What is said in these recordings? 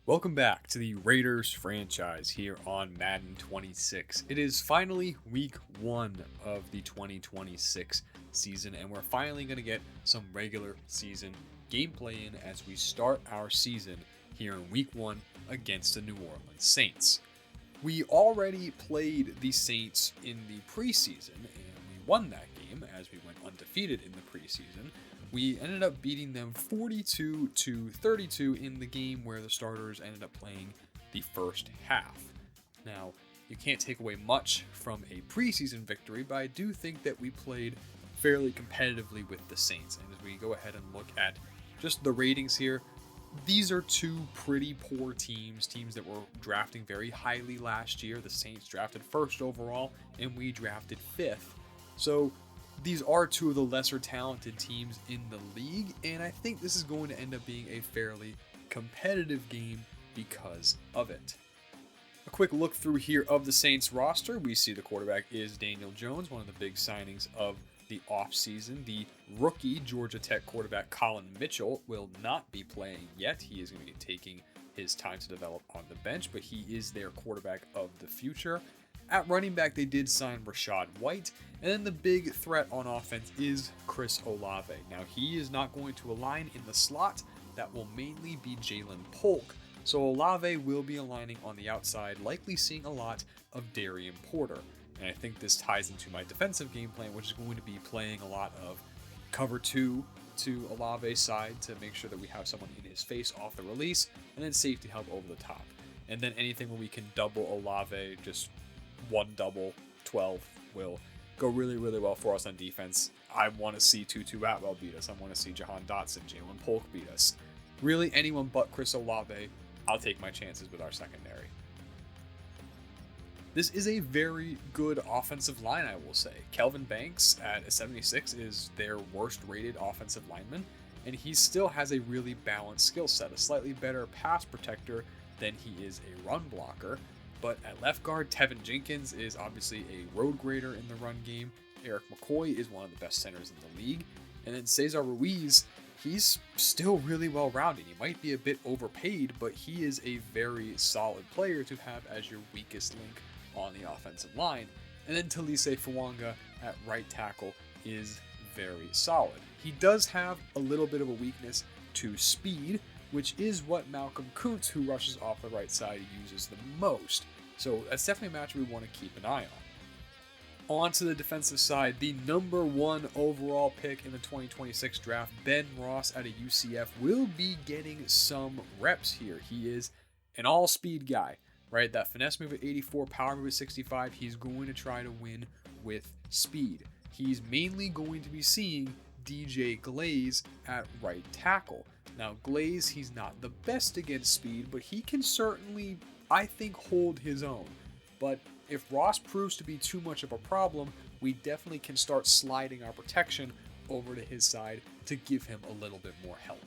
Welcome back to the Raiders franchise here on Madden 26. It is finally week 1 of the 2026 season, and we're finally going to get some regular season gameplay in as we start our season here in week 1 against the New Orleans Saints. We already played the Saints in the preseason, and we won that game as we went undefeated in the preseason. We ended up beating them 42-32 in the game where the starters ended up playing the first half. Now, you can't take away much from a preseason victory, but I do think that we played fairly competitively with the Saints. And as we go ahead and look at just the ratings here, these are two pretty poor teams that were drafting very highly last year. The Saints drafted first overall, and we drafted fifth. So these are two of the lesser talented teams in the league, and I think this is going to end up being a fairly competitive game because of it. A quick look through here of the Saints roster. We see the quarterback is Daniel Jones, one of the big signings of the offseason. The rookie Georgia Tech quarterback Colin Mitchell will not be playing yet. He is going to be taking his time to develop on the bench, but he is their quarterback of the future. At running back, they did sign Rachaad White, and then the big threat on offense is Chris Olave. Now, he is not going to align in the slot. That will mainly be Jalen Polk, so Olave will be aligning on the outside, likely seeing a lot of Darian Porter. And I think this ties into my defensive game plan, which is going to be playing a lot of cover 2 to Olave's side to make sure that we have someone in his face off the release, and then safety help over the top. And then anything where we can double Olave, just one double 12 will go really well for us on defense. I want to see Tutu Atwell beat us. I want to see Jahan Dotson, Jalen Polk beat us. Really, anyone but Chris Olave. I'll take my chances with our secondary. This is a very good offensive line, I will say. Kelvin Banks at a 76 is their worst rated offensive lineman, and he still has a really balanced skill set, a slightly better pass protector than he is a run blocker. But at left guard, Tevin Jenkins is obviously a road grader in the run game. Eric McCoy is one of the best centers in the league. And then Cesar Ruiz, he's still really well-rounded. He might be a bit overpaid, but he is a very solid player to have as your weakest link on the offensive line. And then Talise Fuanga at right tackle is very solid. He does have a little bit of a weakness to speed, which is what Malcolm Kuntz, who rushes off the right side, uses the most. So that's definitely a match we want to keep an eye on. On to the defensive side, the number 1 overall pick in the 2026 draft, Ben Ross out of UCF, will be getting some reps here. He is an all-speed guy, right? That finesse move at 84, power move at 65, he's going to try to win with speed. He's mainly going to be seeing DJ Glaze at right tackle. Now, Glaze, he's not the best against speed, but he can certainly, I think, hold his own. But if Ross proves to be too much of a problem, we definitely can start sliding our protection over to his side to give him a little bit more help.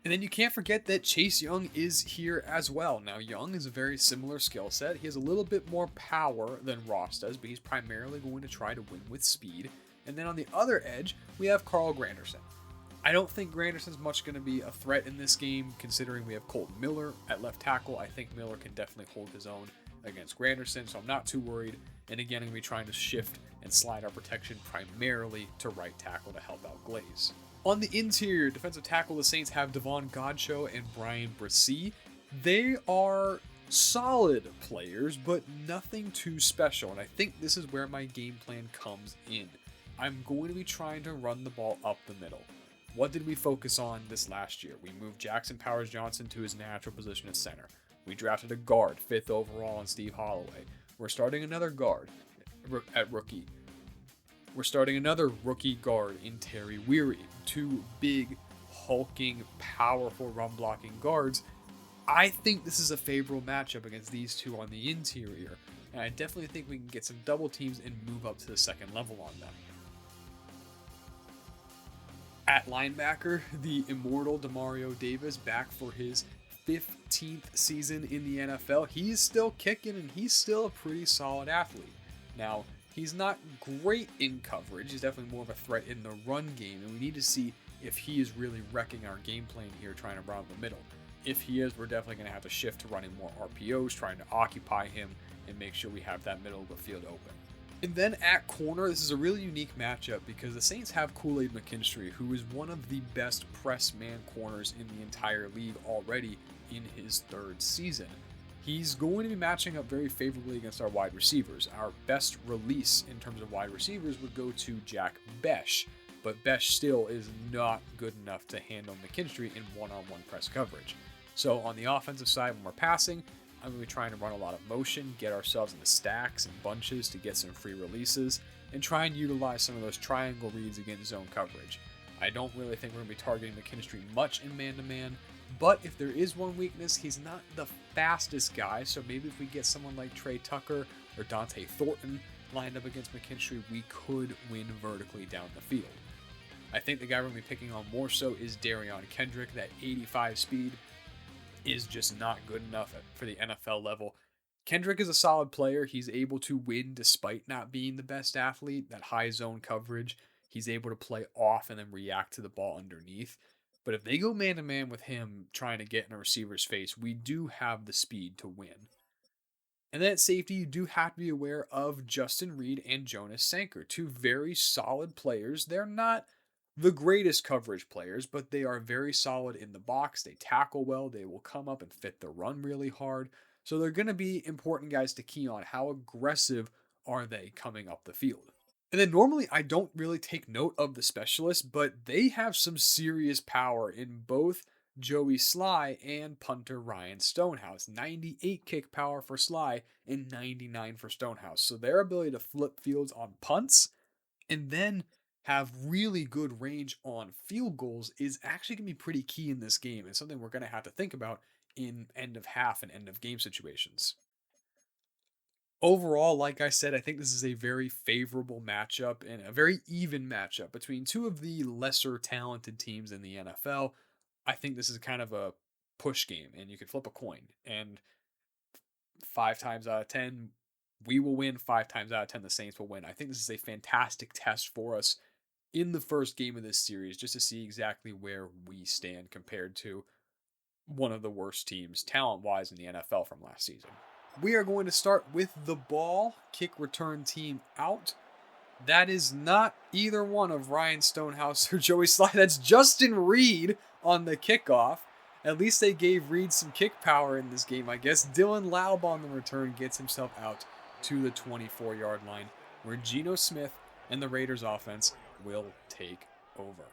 And then you can't forget that Chase Young is here as well. Now, Young is a very similar skill set. He has a little bit more power than Ross does, but he's primarily going to try to win with speed. And then on the other edge, we have Carl Granderson. I don't think Granderson's much going to be a threat in this game, considering we have Colton Miller at left tackle. I think Miller can definitely hold his own against Granderson, so I'm not too worried. And again, I'm going to be trying to shift and slide our protection primarily to right tackle to help out Glaze. On the interior, defensive tackle, the Saints have Devon Godchaux and Brian Brissy. They are solid players, but nothing too special, and I think this is where my game plan comes in. I'm going to be trying to run the ball up the middle. What did we focus on this last year? We moved Jackson Powers Johnson to his natural position at center. We drafted a guard, 5th overall, in Steve Holloway. We're starting another guard at rookie. We're starting another rookie guard in Terry Weary. 2 big, hulking, powerful run-blocking guards. I think this is a favorable matchup against these two on the interior, and I definitely think we can get some double teams and move up to the second level on them. At linebacker, the immortal Demario Davis, back for his 15th season in the NFL. He's still kicking, and he's still a pretty solid athlete. Now, he's not great in coverage. He's definitely more of a threat in the run game, and we need to see if he is really wrecking our game plan here, trying to run the middle. If he is, we're definitely going to have to shift to running more RPOs, trying to occupy him and make sure we have that middle of the field open. And then at corner, this is a really unique matchup because the Saints have Kool-Aid McKinstry, who is one of the best press man corners in the entire league already in his third season. He's going to be matching up very favorably against our wide receivers. Our best release in terms of wide receivers would go to Jack Besh, but Besh still is not good enough to handle McKinstry in one-on-one press coverage. So on the offensive side, when we're passing, I'm going to be trying to run a lot of motion, get ourselves into stacks and bunches to get some free releases, and try and utilize some of those triangle reads against zone coverage. I don't really think we're going to be targeting McKinstry much in man-to-man, but if there is one weakness, he's not the fastest guy, so maybe if we get someone like Trey Tucker or Dante Thornton lined up against McKinstry, we could win vertically down the field. I think the guy we're going to be picking on more so is Darion Kendrick. That 85 speed is just not good enough for the NFL level. Kendrick is a solid player. He's able to win despite not being the best athlete. That high zone coverage, he's able to play off and then react to the ball underneath. But if they go man-to-man with him trying to get in a receiver's face, we do have the speed to win. And then at safety, you do have to be aware of Justin Reed and Jonas Sanker, two very solid players. They're not the greatest coverage players, but they are very solid in the box. They tackle well. They will come up and fit the run really hard. So they're going to be important guys to key on. How aggressive are they coming up the field? And then normally I don't really take note of the specialists, but they have some serious power in both Joey Sly and punter Ryan Stonehouse. 98 kick power for Sly and 99 for Stonehouse. So their ability to flip fields on punts and then have really good range on field goals is actually going to be pretty key in this game and something we're going to have to think about in end of half and end of game situations. Overall, like I said, I think this is a very favorable matchup and a very even matchup between two of the lesser talented teams in the NFL. I think this is kind of a push game and you can flip a coin and 5 times out of 10, we will win. 5 times out of 10, the Saints will win. I think this is a fantastic test for us in the first game of this series, just to see exactly where we stand compared to one of the worst teams, talent-wise, in the NFL from last season. We are going to start with the ball, kick return team out. That is not either one of Ryan Stonehouse or Joey Sly. That's Justin Reed on the kickoff. At least they gave Reed some kick power in this game, I guess. Dylan Laub on the return gets himself out to the 24-yard line, where Geno Smith and the Raiders offense will take over.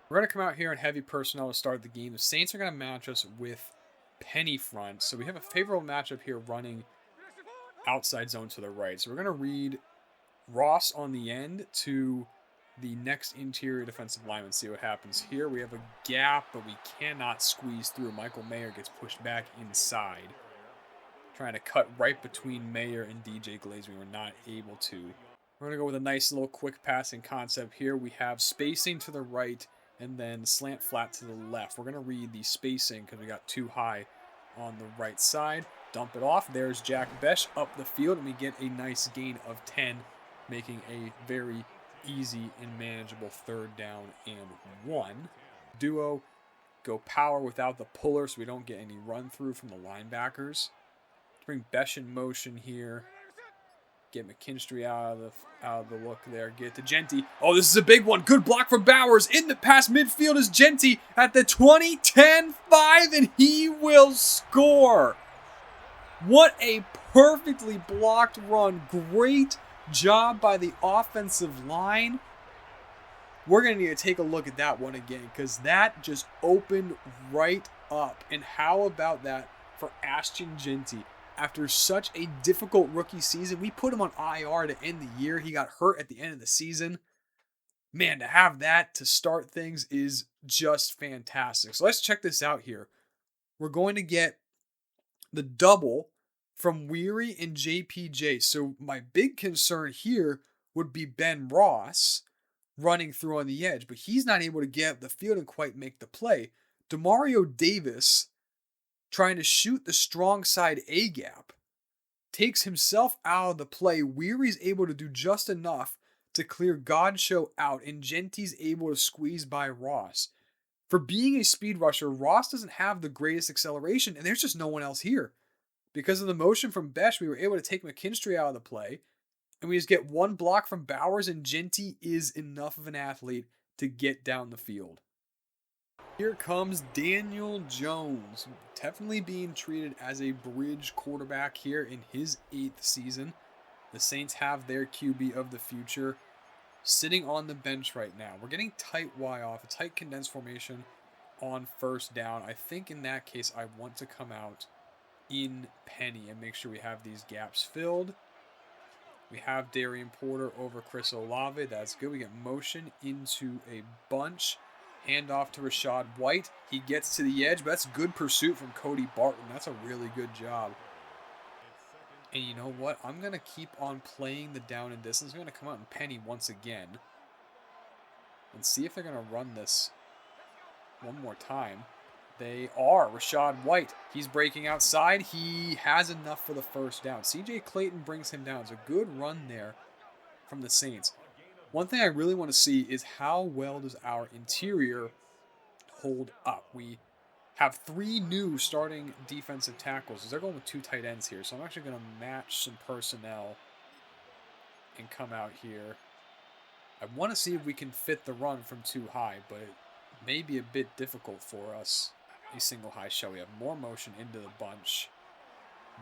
We're going to come out here in heavy personnel to start the game. The Saints are going to match us with penny front. So we have a favorable matchup here running outside zone to the right. So we're going to read Ross on the end to the next interior defensive lineman. See what happens here. We have a gap, but we cannot squeeze through. Michael Mayer gets pushed back inside. Trying to cut right between Mayer and DJ Glaze. We were not able to. We're going to go with a nice little quick passing concept here. We have spacing to the right and then slant flat to the left. We're going to read the spacing because we got too high on the right side. Dump it off. There's Jack Besh up the field, and we get a nice gain of 10, making a very easy and manageable 3rd down and 1. Duo, go power without the puller so we don't get any run through from the linebackers. Bring Besh in motion here. Get McKinstry out of the look there. Get to Genty. Oh, this is a big one. Good block from Bowers. In the pass midfield is Genty at the 20, 10, 5, and he will score. What a perfectly blocked run. Great job by the offensive line. We're going to need to take a look at that one again because that just opened right up. And how about that for Ashton Genty? After such a difficult rookie season, we put him on IR to end the year. He got hurt at the end of the season. Man, to have that to start things is just fantastic. So let's check this out here. We're going to get the double from Weary and JPJ. So my big concern here would be Ben Ross running through on the edge, but he's not able to get up the field and quite make the play. Demario Davis, trying to shoot the strong side A gap, takes himself out of the play. Weary's able to do just enough to clear Godshow out, and Genty's able to squeeze by Ross. For being a speed rusher, Ross doesn't have the greatest acceleration, and there's just no one else here. Because of the motion from Besh, we were able to take McKinstry out of the play, and we just get one block from Bowers, and Genty is enough of an athlete to get down the field. Here comes Daniel Jones, definitely being treated as a bridge quarterback here in his 8th season. The Saints have their QB of the future sitting on the bench right now. We're getting tight Y off, a tight condensed formation on first down. I think in that case, I want to come out in Penny and make sure we have these gaps filled. We have Darian Porter over Chris Olave. That's good. We get motion into a bunch. Hand off to Rachaad White. He gets to the edge, but that's good pursuit from Cody Barton. That's a really good job. And you know what? I'm going to keep on playing the down and distance. I'm going to come out in Penny once again and see if they're going to run this one more time. They are. Rachaad White. He's breaking outside. He has enough for the first down. CJ Clayton brings him down. It's a good run there from the Saints. One thing I really want to see is how well does our interior hold up. We have 3 new starting defensive tackles. They're going with 2 tight ends here, so I'm actually going to match some personnel and come out here. I want to see if we can fit the run from too high, but it may be a bit difficult for us. A single high shell. We have more motion into the bunch.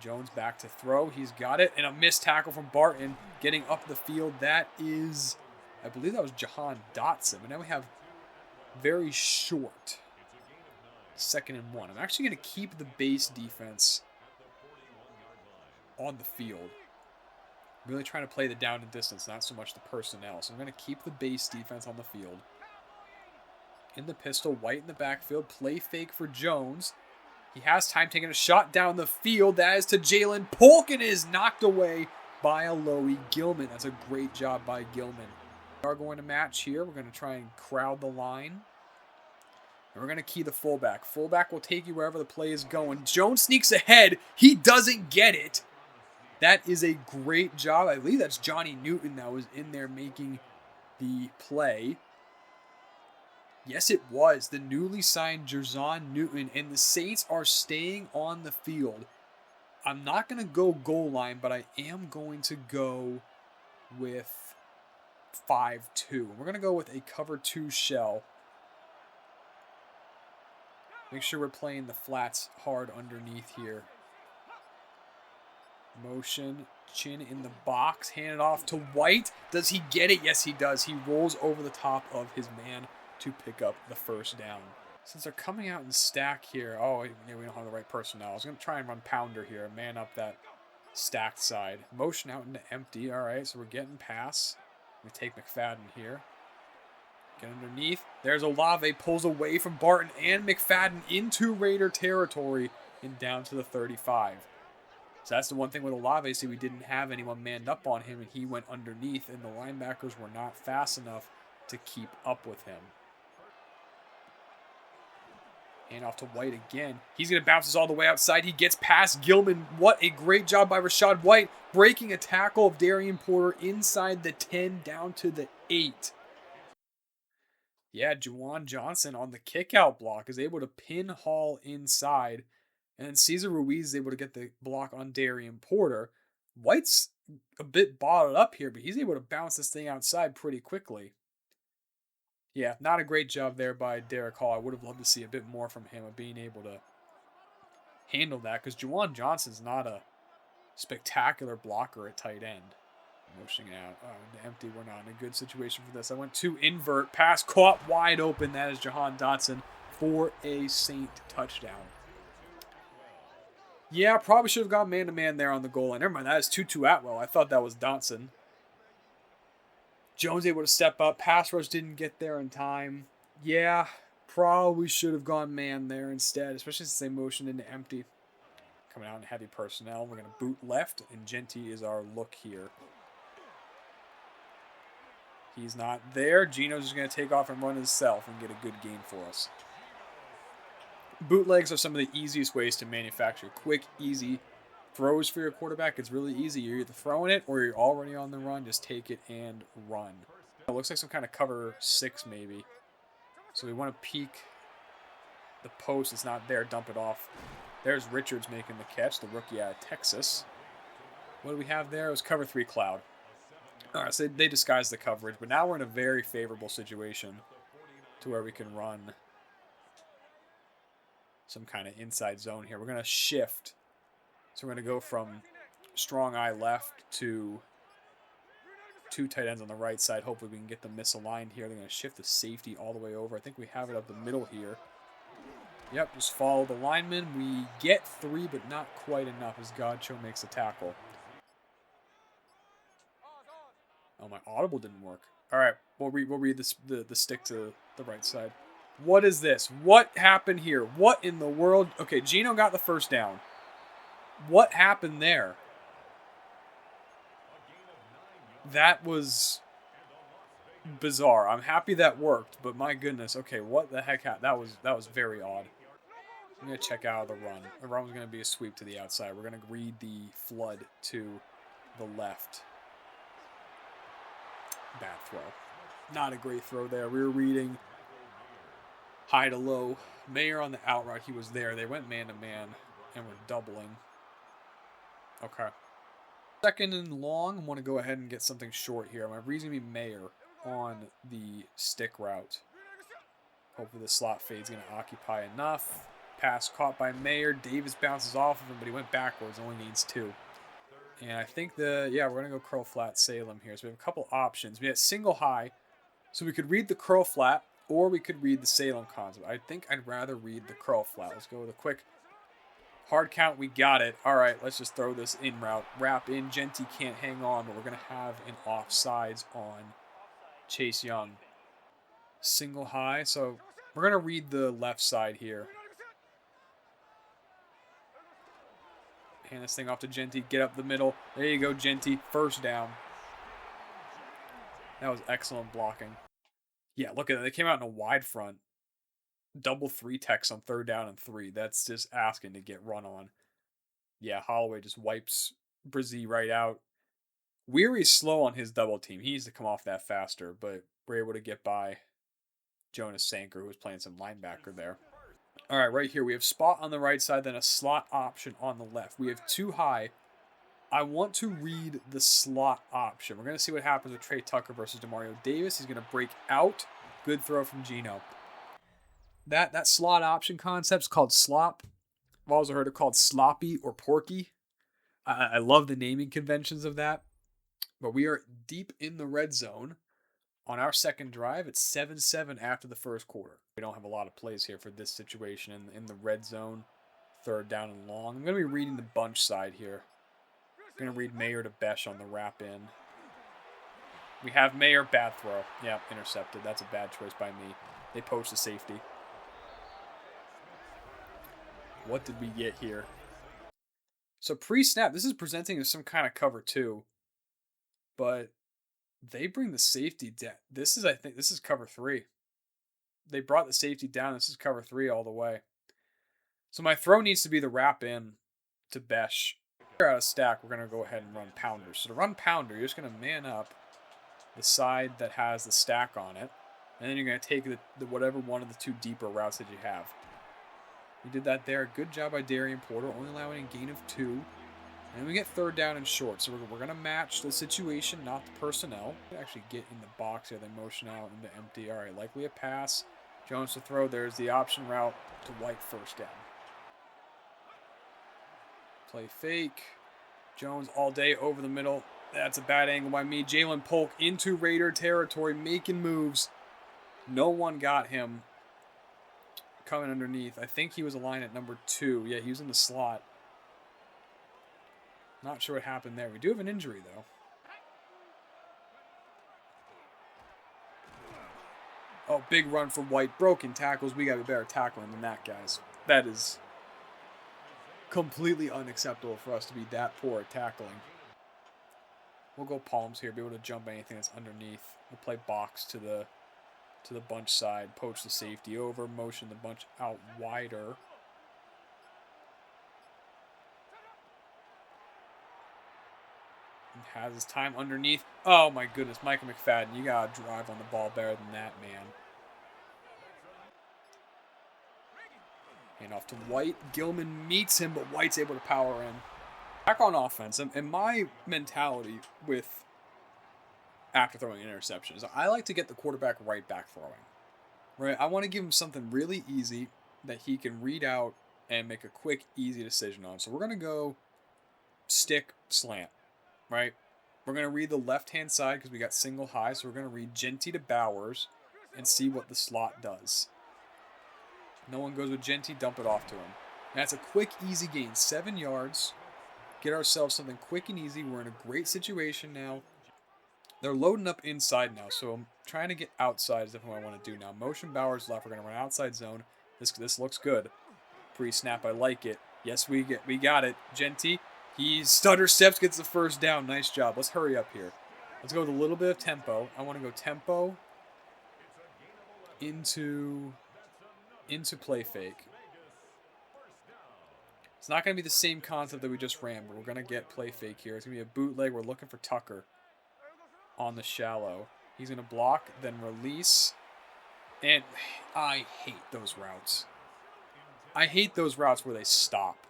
Jones back to throw. He's got it. And a missed tackle from Barton getting up the field. That is, I believe that was Jahan Dotson. But now we have very short 2nd and 1. I'm actually going to keep the base defense on the field. Really trying to play the down and distance, not so much the personnel. So I'm going to keep the base defense on the field. In the pistol, White in the backfield, play fake for Jones. He has time taking a shot down the field. That is to Jalen Polk, and is knocked away by Alohi Gilman. That's a great job by Gilman. We are going to match here. We're going to try and crowd the line. And we're going to key the fullback. Fullback will take you wherever the play is going. Jones sneaks ahead. He doesn't get it. That is a great job. I believe that's Johnny Newton that was in there making the play. Yes, it was. The newly signed Jerzon Newton, and the Saints are staying on the field. I'm not going to go goal line, but I am going to go with 5-2. We're going to go with a cover 2 shell. Make sure we're playing the flats hard underneath here. Motion, chin in the box, hand it off to White. Does he get it? Yes, he does. He rolls over the top of his man to pick up the first down. Since they're coming out in stack here, oh, yeah, we don't have the right personnel. I was going to try and run Pounder here, man up that stacked side. Motion out into empty. All right, so we're getting pass. We take McFadden here. Get underneath. There's Olave, pulls away from Barton and McFadden into Raider territory and down to the 35. So that's the one thing with Olave. See, we didn't have anyone manned up on him, and he went underneath, and the linebackers were not fast enough to keep up with him. Hand off to White again. He's going to bounce this all the way outside. He gets past Gilman. What a great job by Rachaad White, breaking a tackle of Darian Porter inside the 10 down to the 8. Yeah, Juwan Johnson on the kickout block is able to pin Hall inside. And then Cesar Ruiz is able to get the block on Darian Porter. White's a bit bottled up here, but he's able to bounce this thing outside pretty quickly. Yeah, not a great job there by Derek Hall. I would have loved to see a bit more from him of being able to handle that, because Juwan Johnson's not a spectacular blocker at tight end. Motioning out. Oh, into empty. We're not in a good situation for this. I went to invert. Pass caught wide open. That is Jahan Dotson for a Saint touchdown. Yeah, probably should have gone man-to-man there on the goal line. Never mind, that is Tutu Atwell. I thought that was Dotson. Jones able to step up. Pass rush didn't get there in time. Yeah, probably should have gone man there instead, especially since they motioned into empty. Coming out in heavy personnel. We're going to boot left, and Genty is our look here. He's not there. Gino's just going to take off and run himself and get a good gain for us. Bootlegs are some of the easiest ways to manufacture quick, easy throws for your quarterback. It's really easy. You're either throwing it or you're already on the run. Just take it and run. It looks like some kind of cover 6 maybe. So we want to peek the post is not there. Dump it off. There's Richards making the catch, the rookie out of Texas. What do we have there? It was cover 3 cloud. All right, so they disguised the coverage, but now we're in a very favorable situation to where we can run some kind of inside zone here. We're going to shift. So we're going to go from strong eye left to 2 tight ends on the right side. Hopefully we can get them misaligned here. They're going to shift the safety all the way over. I think we have it up the middle here. Yep, just follow the lineman. We get 3, but not quite enough as Godcho makes a tackle. Oh, my audible didn't work. All right, we'll read the stick to the right side. What is this? What happened here? What in the world? Okay, Gino got the first down. What happened there? That was bizarre. I'm happy that worked, but my goodness. Okay, what the heck happened? That was very odd. I'm going to check out the run. The run was going to be a sweep to the outside. We're going to read the flood to the left. Bad throw. Not a great throw there. We were reading high to low. Mayer on the out route. He was there. They went man-to-man, and we're doubling. Okay. Second and long. I want to go ahead and get something short here. My reason to be Mayer on the stick route. Hopefully the slot fade's going to occupy enough. Pass caught by Mayer. Davis bounces off of him, but he went backwards. Only needs 2. And I think we're going to go curl flat Salem here. So we have a couple options. We have single high. So we could read the curl flat, or we could read the Salem concept. I think I'd rather read the curl flat. Let's go with a quick hard count. We got it. All right, let's just throw this in route. Wrap in. Genty can't hang on, but we're going to have an offsides on Chase Young. Single high. So we're going to read the left side here. Hand this thing off to Genty. Get up the middle. There you go, Genty. First down. That was excellent blocking. Yeah, look at that. They came out in a wide front. Double 3 techs on 3rd down and 3. That's just asking to get run on. Yeah, Holloway just wipes Brzee right out. Weary's slow on his double team. He needs to come off that faster, but we're able to get by Jonas Sanker, who was playing some linebacker there. All right, right here, we have spot on the right side, then a slot option on the left. We have 2 high. I want to read the slot option. We're going to see what happens with Trey Tucker versus Demario Davis. He's going to break out. Good throw from Gino. That slot option concept's called slop. I've also heard it called sloppy or porky. I love the naming conventions of that. But we are deep in the red zone on our second drive. It's 7-7 after the first quarter. We don't have a lot of plays here for this situation in the red zone. 3rd down and long. I'm going to be reading the bunch side here. I'm going to read Mayer to Besh on the wrap in. We have Mayer. Bad throw. Yeah, intercepted. That's a bad choice by me. They poach the safety. What did we get here? So pre-snap, this is presenting as some kind of cover 2. But they bring the safety down. I think this is cover 3. They brought the safety down. This is cover 3 all the way. So my throw needs to be the wrap in to Besh. We're out of stack. We're going to go ahead and run pounder. So to run pounder, you're just going to man up the side that has the stack on it. And then you're going to take the whatever one of the 2 deeper routes that you have. We did that there. Good job by Darian Porter, only allowing a gain of 2. And we get 3rd down and short. So we're going to match the situation, not the personnel. We can actually get in the box here. They motion out into empty. All right, likely a pass. Jones to throw. There's the option route to White, 1st down. Play fake. Jones all day over the middle. That's a bad angle by me. Jalen Polk into Raider territory, making moves. No one got him. Coming underneath. I think he was aligned at number 2. Yeah, he was in the slot. Not sure what happened there. We do have an injury, though. Oh, big run for White. Broken tackles. We got to be better tackling than that, guys. That is completely unacceptable for us to be that poor at tackling. We'll go palms here. Be able to jump anything that's underneath. We'll play box to the bunch side. Poach the safety over. Motion the bunch out wider. Has his time underneath. Oh my goodness, Micah McFadden, you gotta drive on the ball better than that, man. And off to White. Gilman meets him, but White's able to power in. Back on offense, and my mentality with after throwing interceptions, I like to get the quarterback right back throwing. Right? I want to give him something really easy that he can read out and make a quick, easy decision on. So we're going to go stick slant, right? We're going to read the left-hand side because we got single high. So we're going to read Genty to Bowers and see what the slot does. No one goes with Genty, dump it off to him. That's a quick, easy gain. 7 yards. Get ourselves something quick and easy. We're in a great situation now. They're loading up inside now, so I'm trying to get outside is definitely what I want to do now. Motion Bowers left. We're going to run outside zone. This looks good. Pre-snap, I like it. Yes, we got it. Genty, he stutter steps, gets the first down. Nice job. Let's hurry up here. Let's go with a little bit of tempo. I want to go tempo into play fake. It's not going to be the same concept that we just ran, but we're going to get play fake here. It's going to be a bootleg. We're looking for Tucker on the shallow. He's going to block, then release. And I hate those routes. I hate those routes where they stop.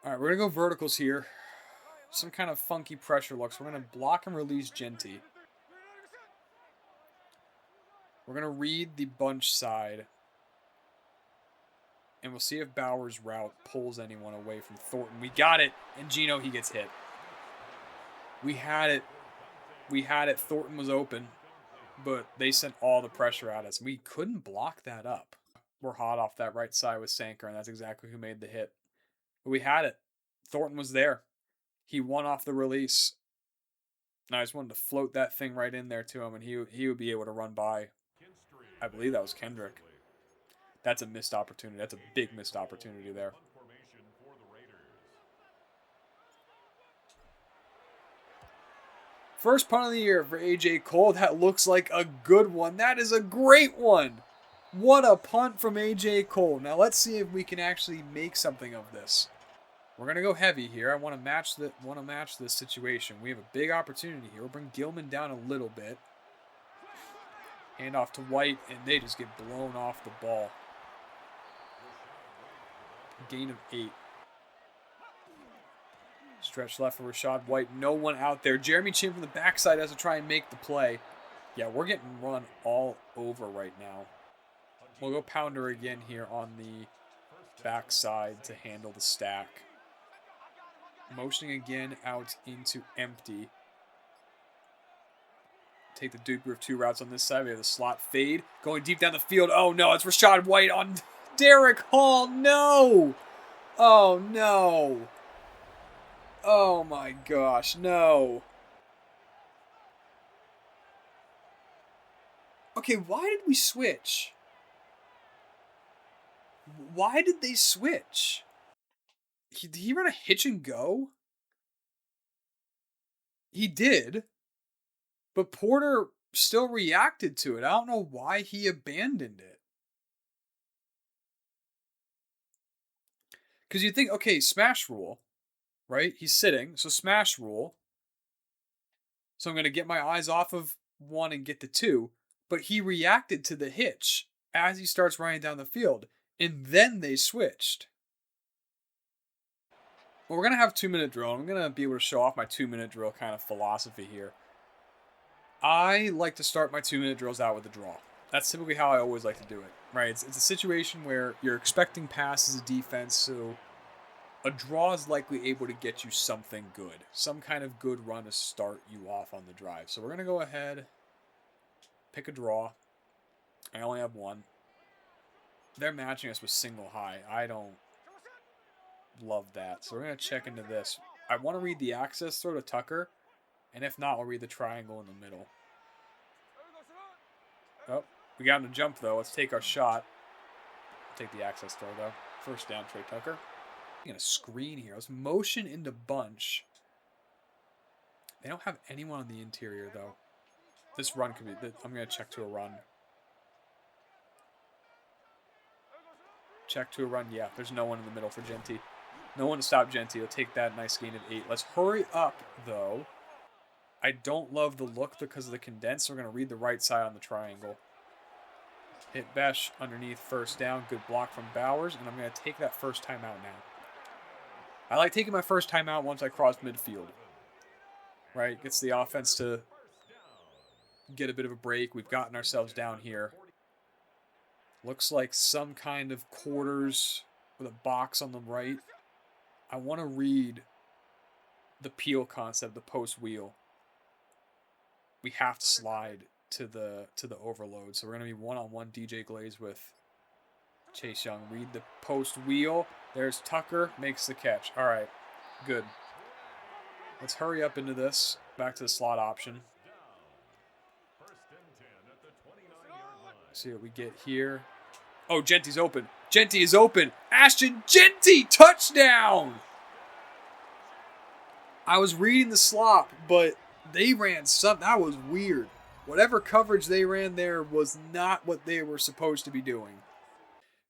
All right, we're going to go verticals here. Some kind of funky pressure looks. We're going to block and release Genty. We're going to read the bunch side. And we'll see if Bowers' route pulls anyone away from Thornton. We got it. And Gino, he gets hit. We had it. We had it. Thornton was open. But they sent all the pressure at us. We couldn't block that up. We're hot off that right side with Sanker, and that's exactly who made the hit. But we had it. Thornton was there. He won off the release. And I just wanted to float that thing right in there to him, and he would be able to run by. I believe that was Kendrick. That's a missed opportunity. That's a big missed opportunity there. First punt of the year for A.J. Cole. That looks like a good one. That is a great one. What a punt from A.J. Cole. Now let's see if we can actually make something of this. We're going to go heavy here. I want to match this situation. We have a big opportunity here. We'll bring Gilman down a little bit. Hand off to White, and they just get blown off the ball. Gain of 8. Stretch left for Rashad White. No one out there. Jeremy Chin from the backside has to try and make the play. Yeah, we're getting run all over right now. We'll go pounder again here on the backside to handle the stack. Motioning again out into empty. Take the duper of 2 routes on this side. We have the slot fade. Going deep down the field. Oh no, it's Rashad White on Derek Hall. No! Oh no. Oh my gosh, no. Okay, why did we switch? Why did they switch? Did he run a hitch and go? He did. But Porter still reacted to it. I don't know why he abandoned it. Because you think, okay, smash rule, right? He's sitting, so smash rule. So I'm going to get my eyes off of 1 and get to 2. But he reacted to the hitch as he starts running down the field. And then they switched. Well, we're going to have 2-minute drill. I'm going to be able to show off my 2-minute drill kind of philosophy here. I like to start my 2-minute drills out with a draw. That's typically how I always like to do it, right? It's a situation where you're expecting pass as a defense, so a draw is likely able to get you something good. Some kind of good run to start you off on the drive. So we're going to go ahead, pick a draw. I only have 1. They're matching us with single high. I don't love that. So we're going to check into this. I want to read the access throw to Tucker. And if not, we'll read the triangle in the middle. Oh, we got him to jump, though. Let's take our shot. Take the access throw, though. First down, Trey Tucker. I'm going to screen here. Let's motion into bunch. They don't have anyone on the interior, though. This run could be... I'm going to check to a run. Check to a run. Yeah, there's no one in the middle for Genty. No one to stop Genty. He'll take that nice gain of 8. Let's hurry up, though. I don't love the look because of the condense. So we're going to read the right side on the triangle. Hit Besh underneath, first down. Good block from Bowers, and I'm going to take that first timeout now. I like taking my first timeout once I cross midfield. Right? Gets the offense to get a bit of a break. We've gotten ourselves down here. Looks like some kind of quarters with a box on the right. I want to read the peel concept, the post wheel. We have to slide to the overload. So we're going to be one-on-one DJ Glaze with Chase Young. Read the post wheel. There's Tucker, makes the catch. All right, good. Let's hurry up into this. Back to the slot option. See what we get here. Oh, Genty's open. Genty is open. Ashton Genty, touchdown! I was reading the slop, but they ran something. That was weird. Whatever coverage they ran there was not what they were supposed to be doing.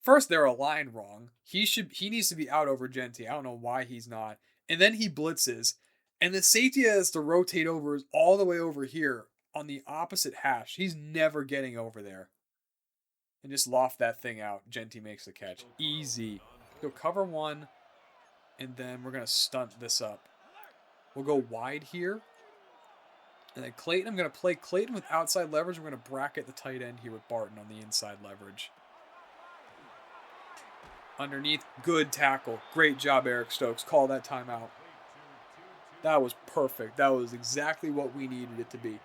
First, they're aligned wrong. He needs to be out over Genty. I don't know why he's not. And then he blitzes. And the safety has to rotate over all the way over here on the opposite hash. He's never getting over there. And just loft that thing out. Genty makes the catch. Easy. Go cover one. And then we're going to stunt this up. We'll go wide here. And then Clayton, I'm going to play Clayton with outside leverage. We're going to bracket the tight end here with Barton on the inside leverage. Underneath, good tackle. Great job, Eric Stokes. Call that timeout. That was perfect. That was exactly what we needed it to be.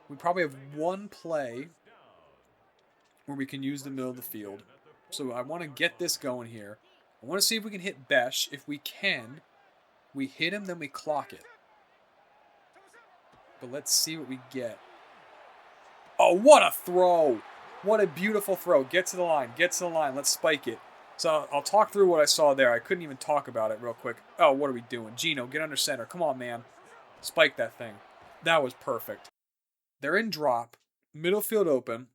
We probably have one play where we can use the middle of the field. So I want to get this going here. I want to see if we can hit Besh. If we can, we hit him, then we clock it. But let's see what we get. Oh, what a throw. What a beautiful throw. Get to the line. Get to the line. Let's spike it. So I'll talk through what I saw there. I couldn't even talk about it real quick. Oh, what are we doing? Gino, get under center. Come on, man. Spike that thing. That was perfect. They're in drop. Middle field open.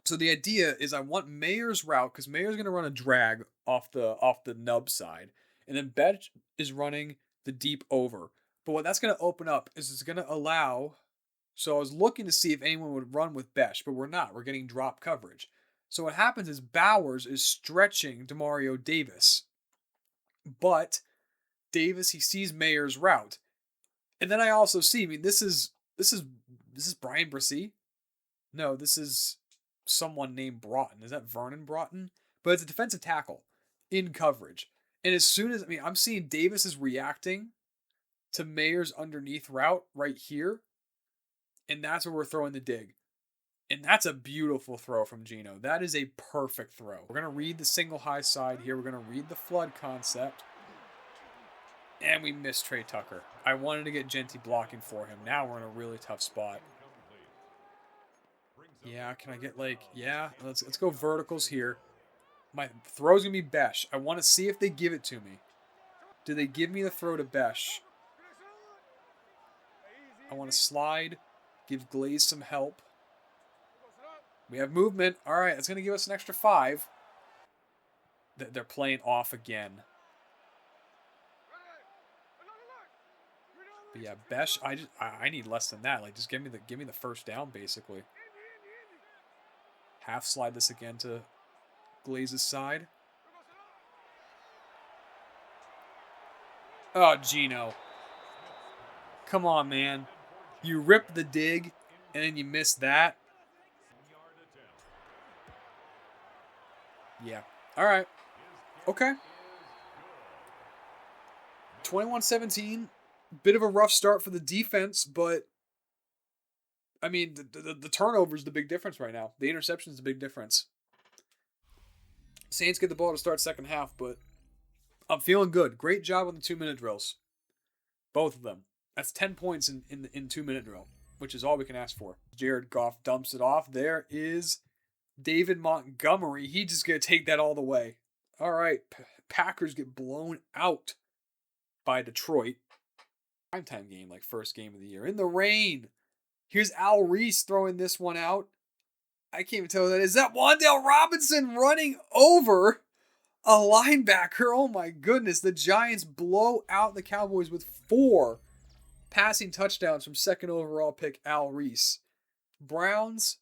So the idea is I want Mayer's route because Mayer's going to run a drag off the nub side. And then Betch is running the deep over. But what that's going to open up is it's going to allow... So I was looking to see if anyone would run with Besh, but we're not. We're getting drop coverage. So what happens is Bowers is stretching Demario Davis. But Davis, he sees Mayer's route. And then I also see, I mean, this is Brian Brissy? No, this is someone named Broughton. Is that Vernon Broughton? But it's a defensive tackle in coverage. And as soon as, I mean, I'm seeing Davis is reacting to Mayer's underneath route right here. And that's where we're throwing the dig. And that's a beautiful throw from Gino. That is a perfect throw. We're going to read the single high side here. We're going to read the flood concept. And we missed Trey Tucker. I wanted to get Genty blocking for him. Now we're in a really tough spot. Yeah, can I get let's go verticals here. My throw's going to be Besh. I want to see if they give it to me. Do they give me the throw to Besh? I want to slide. Give Glaze some help. We have movement. All right, that's going to give us an extra 5. They're playing off again. But yeah, Besh, I need less than that. Like, just give me the first down, basically. Half slide this again to Glaze's side. Oh, Gino. Come on, man. You ripped the dig, and then you missed that. Yeah. All right. Okay. 21-17. Bit of a rough start for the defense, but I mean, the turnover is the big difference right now. The interception is the big difference. Saints get the ball to start second half, but I'm feeling good. Great job on the 2-minute drills. Both of them. That's 10 points in 2-minute drill, which is all we can ask for. Jared Goff dumps it off. There is David Montgomery. He's just going to take that all the way. All right. Packers get blown out by Detroit. Primetime game, like first game of the year. In the rain. Here's Al Reese throwing this one out. I can't even tell who that is. Is that Wan'Dale Robinson running over a linebacker? Oh my goodness. The Giants blow out the Cowboys with 4 passing touchdowns from second overall pick Al Reese. Browns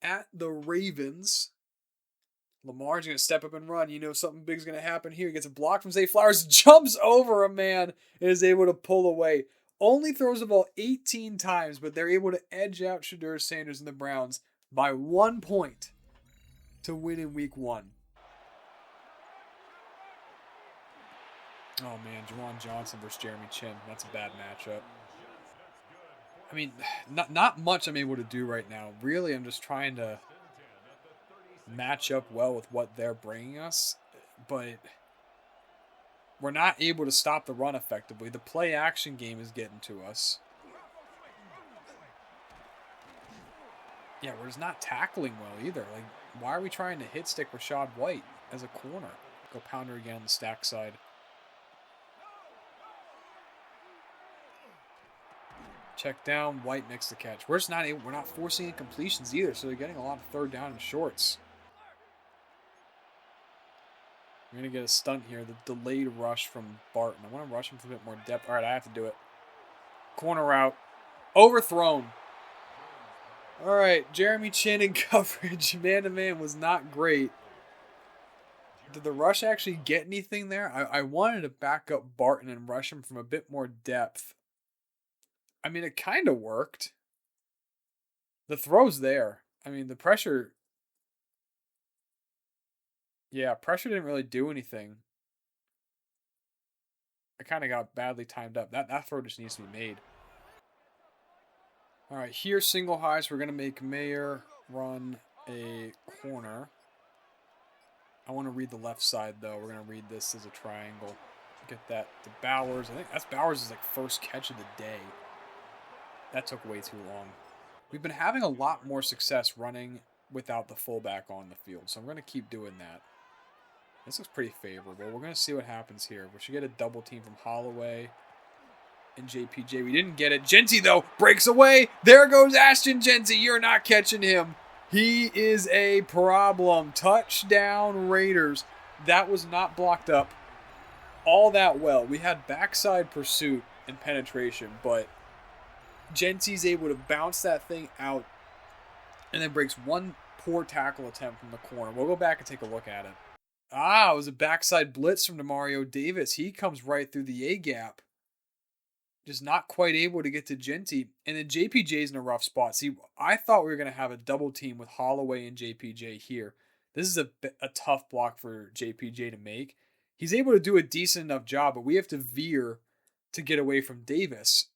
at the Ravens. Lamar's going to step up and run. You know something big's going to happen here. He gets a block from Zay Flowers, jumps over a man, and is able to pull away. Only throws the ball 18 times, but they're able to edge out Shedeur Sanders and the Browns by 1 point to win in week 1. Oh man, Juwan Johnson versus Jeremy Chin. That's a bad matchup. I mean, not much I'm able to do right now. Really, I'm just trying to match up well with what they're bringing us, but we're not able to stop the run effectively. The play action game is getting to us. Yeah, we're just not tackling well either. Like, why are we trying to hit stick Rachaad White as a corner? Go pounder again on the stack side. Check down, White makes the catch. We're just not able, we're not forcing incompletions either, so they're getting a lot of third down and shorts. We're going to get a stunt here, the delayed rush from Barton. I want to rush him for a bit more depth. All right, I have to do it. Corner route. Overthrown. All right, Jeremy Chin in coverage. Man-to-man was not great. Did the rush actually get anything there? I wanted to back up Barton and rush him from a bit more depth. I mean, it kind of worked. The throw's there. I mean, the pressure... Yeah, pressure didn't really do anything. I kind of got badly timed up. That throw just needs to be made. All right, here single highs. We're going to make Mayer run a corner. I want to read the left side, though. We're going to read this as a triangle. Get that to Bowers. I think that's Bowers' like first catch of the day. That took way too long. We've been having a lot more success running without the fullback on the field, so I'm going to keep doing that. This looks pretty favorable. We're going to see what happens here. We should get a double team from Holloway and JPJ. We didn't get it. Genty, though, breaks away. There goes Ashton Genty. You're not catching him. He is a problem. Touchdown, Raiders. That was not blocked up all that well. We had backside pursuit and penetration, but Genty's able to bounce that thing out and then breaks one poor tackle attempt from the corner. We'll go back and take a look at it. It was a backside blitz from Demario Davis. He comes right through the A-gap. Just not quite able to get to Genty. And then JPJ's in a rough spot. See, I thought we were going to have a double team with Holloway and JPJ here. This is a tough block for JPJ to make. He's able to do a decent enough job, but we have to veer to get away from Davis.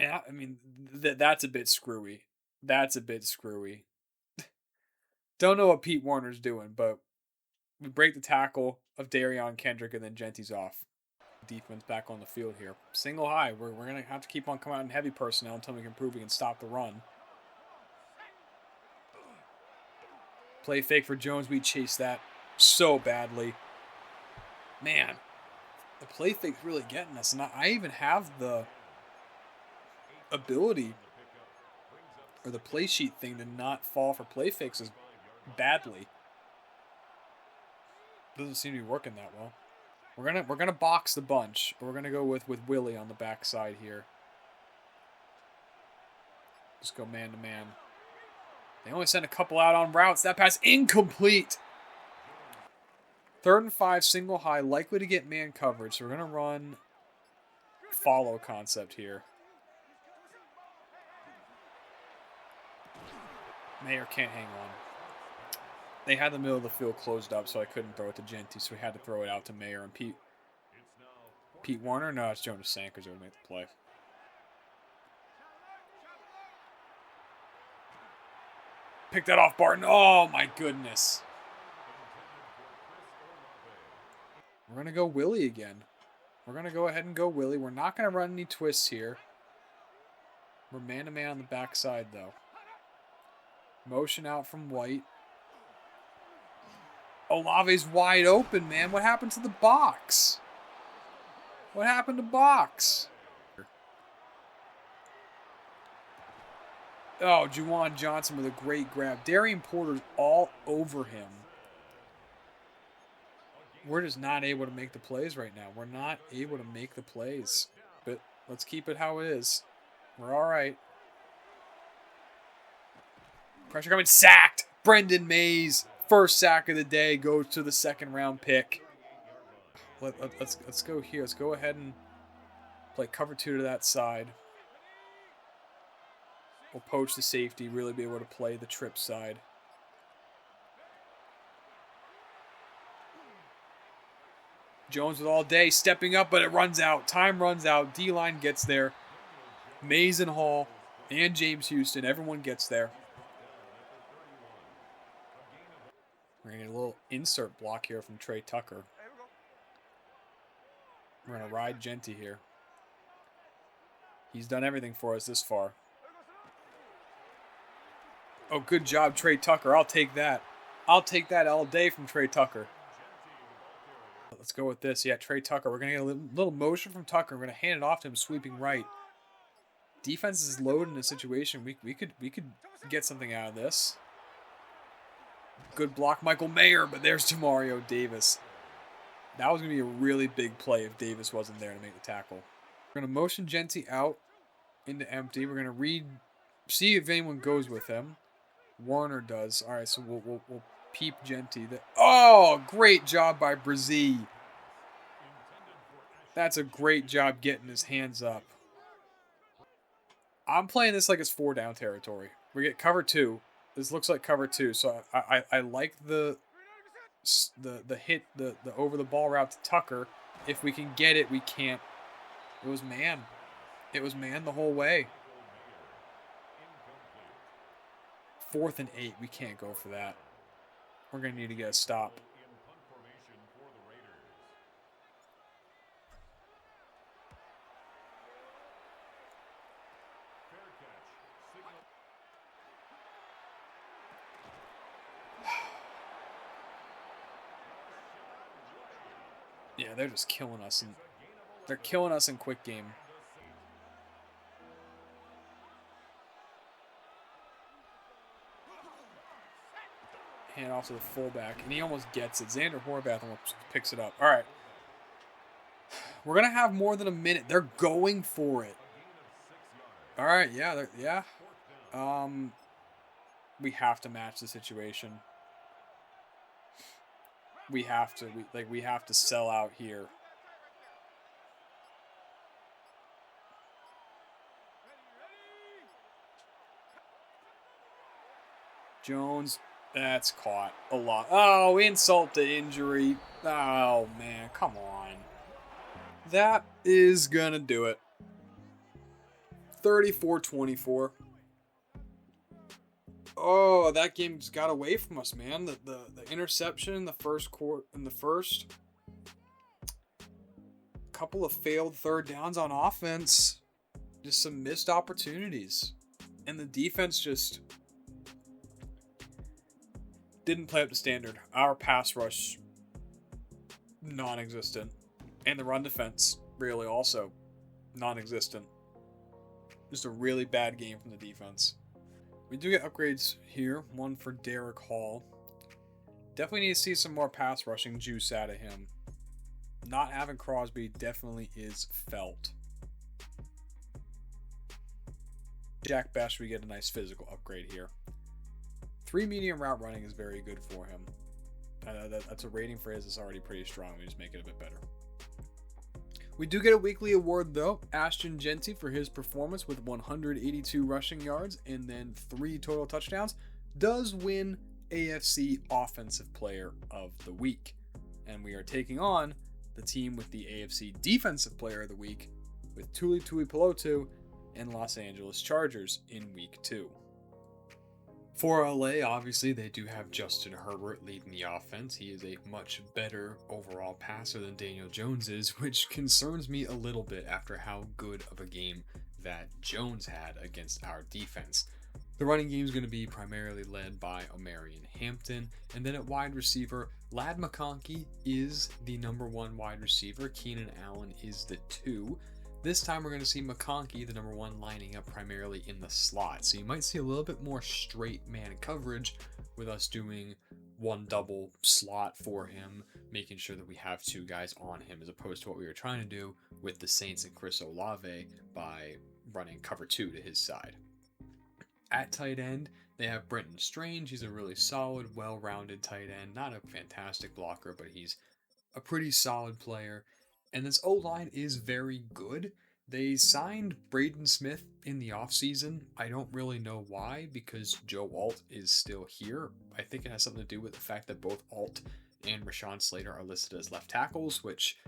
And I mean, that's a bit screwy. That's a bit screwy. Don't know what Pete Warner's doing, but we break the tackle of Darion Kendrick, and then Genty's off. Defense back on the field here. Single high. We're going to have to keep on coming out in heavy personnel until we can prove we can stop the run. Play fake for Jones. We chase that so badly. Man, the play fake's really getting us. And I even have the ability or the play sheet thing to not fall for play fakes as badly. Doesn't seem to be working that well. We're gonna box the bunch. We're gonna go with Willie on the backside here. Just go man to man. They only sent a couple out on routes. That pass incomplete. 3rd and 5, single high, likely to get man coverage. So we're gonna run follow concept here. Mayer can't hang on. They had the middle of the field closed up, so I couldn't throw it to Genty, so we had to throw it out to Mayer and Pete Warner. No, it's Jonas Sankers who would make the play. Pick that off, Barton. Oh, my goodness. We're going to go Willie again. We're going to go ahead and go Willie. We're not going to run any twists here. We're man-to-man on the backside, though. Motion out from White. Olave's wide open, man. What happened to the box? What happened to box? Oh, Juwan Johnson with a great grab. Darian Porter's all over him. We're just not able to make the plays right now. We're not able to make the plays. But let's keep it how it is. We're all right. Pressure coming. Sacked. Brendan Mays. First sack of the day goes to the second round pick. Let's go here. Let's go ahead and play cover 2 to that side. We'll poach the safety. Really be able to play the trip side. Jones with all day, stepping up, but it runs out. Time runs out. D-line gets there. Mays and Hall and James Houston, everyone gets there. We're going to get a little insert block here from Trey Tucker. We're going to ride Genty here. He's done everything for us this far. Oh, good job, Trey Tucker. I'll take that. I'll take that all day from Trey Tucker. Let's go with this. Yeah, Trey Tucker. We're going to get a little motion from Tucker. We're going to hand it off to him, sweeping right. Defense is loaded in a situation. We could get something out of this. Good block, Michael Mayer, but there's Demario Davis. That was going to be a really big play if Davis wasn't there to make the tackle. We're going to motion Genty out into empty. We're going to see if anyone goes with him. Warner does. All right, so we'll peep Genty. Oh, great job by Brazee. That's a great job getting his hands up. I'm playing this like it's 4-down territory. We get cover 2. This looks like cover 2, so I like the hit, the over the ball route to Tucker. If we can get it, we can't. It was man. It was man the whole way. 4th and 8. We can't go for that. We're going to need to get a stop. Yeah, they're just killing us. They're killing us in quick game. Hand off to the fullback, and he almost gets it. Xander Horvath almost picks it up. All right. We're going to have more than a minute. They're going for it. All right, yeah. We have to match the situation. We have to. We have to sell out here. Jones, that's caught a lot. Oh, insult to injury. Oh, man, come on. That is going to do it. 34-24. Oh, that game just got away from us, man. The interception in the first quarter, couple of failed third downs on offense, just some missed opportunities, and the defense just didn't play up to standard. Our pass rush, non-existent, and the run defense really also non-existent. Just a really bad game from the defense. We do get upgrades here. One for Derek Hall. Definitely need to see some more pass rushing juice out of him. Not having Crosby definitely is felt. Jack Best, we get a nice physical upgrade here. 3 medium route running is very good for him. That's a rating for his that's already pretty strong. We just make it a bit better. We do get a weekly award, though. Ashton Genty for his performance with 182 rushing yards and then 3 total touchdowns does win AFC Offensive Player of the Week. And we are taking on the team with the AFC Defensive Player of the Week with Tuli Tuipulotu and Los Angeles Chargers in Week 2. For LA, obviously, they do have Justin Herbert leading the offense. He is a much better overall passer than Daniel Jones is, which concerns me a little bit after how good of a game that Jones had against our defense. The running game is going to be primarily led by Omarion Hampton, and then at wide receiver, Ladd McConkey is the number 1 wide receiver. Keenan Allen is the 2. This time we're going to see McConkey, the number 1, lining up primarily in the slot. So you might see a little bit more straight man coverage with us doing 1 double slot for him, making sure that we have 2 guys on him, as opposed to what we were trying to do with the Saints and Chris Olave by running cover 2 to his side. At tight end, They have Brenton Strange. He's a really solid, well-rounded tight end. Not a fantastic blocker, but he's a pretty solid player. And this O-line is very good. They signed Braden Smith in the offseason. I don't really know why, because Joe Alt is still here. I think it has something to do with the fact that both Alt and Rashawn Slater are listed as left tackles, which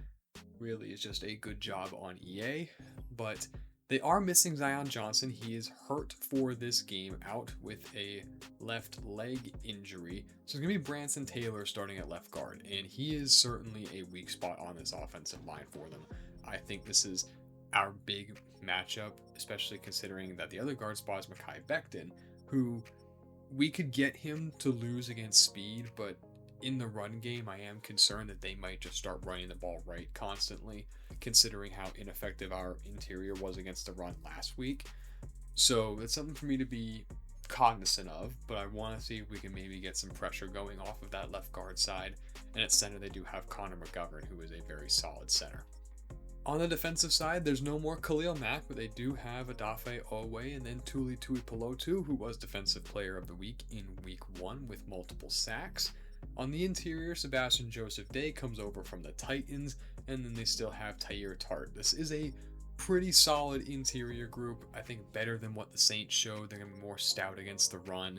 really is just a good job on EA. But they are missing Zion Johnson. He is hurt for this game, out with a left leg injury. So it's going to be Branson Taylor starting at left guard, and he is certainly a weak spot on this offensive line for them. I think this is our big matchup, especially considering that the other guard spot is Mekhi Becton, who we could get him to lose against speed, but in the run game, I am concerned that they might just start running the ball right constantly, considering how ineffective our interior was against the run last week. So it's something for me to be cognizant of, but I want to see if we can maybe get some pressure going off of that left guard side. And at center, they do have Connor McGovern, who is a very solid center. On the defensive side, there's no more Khalil Mack, but they do have Adafe Owe and then Tuli Tuipulotu, who was Defensive Player of the Week in Week 1 with multiple sacks. On the interior, Sebastian Joseph Day comes over from the Titans, and then they still have Tyir Tart. This is a pretty solid interior group. I think better than what the Saints showed. They're going to be more stout against the run.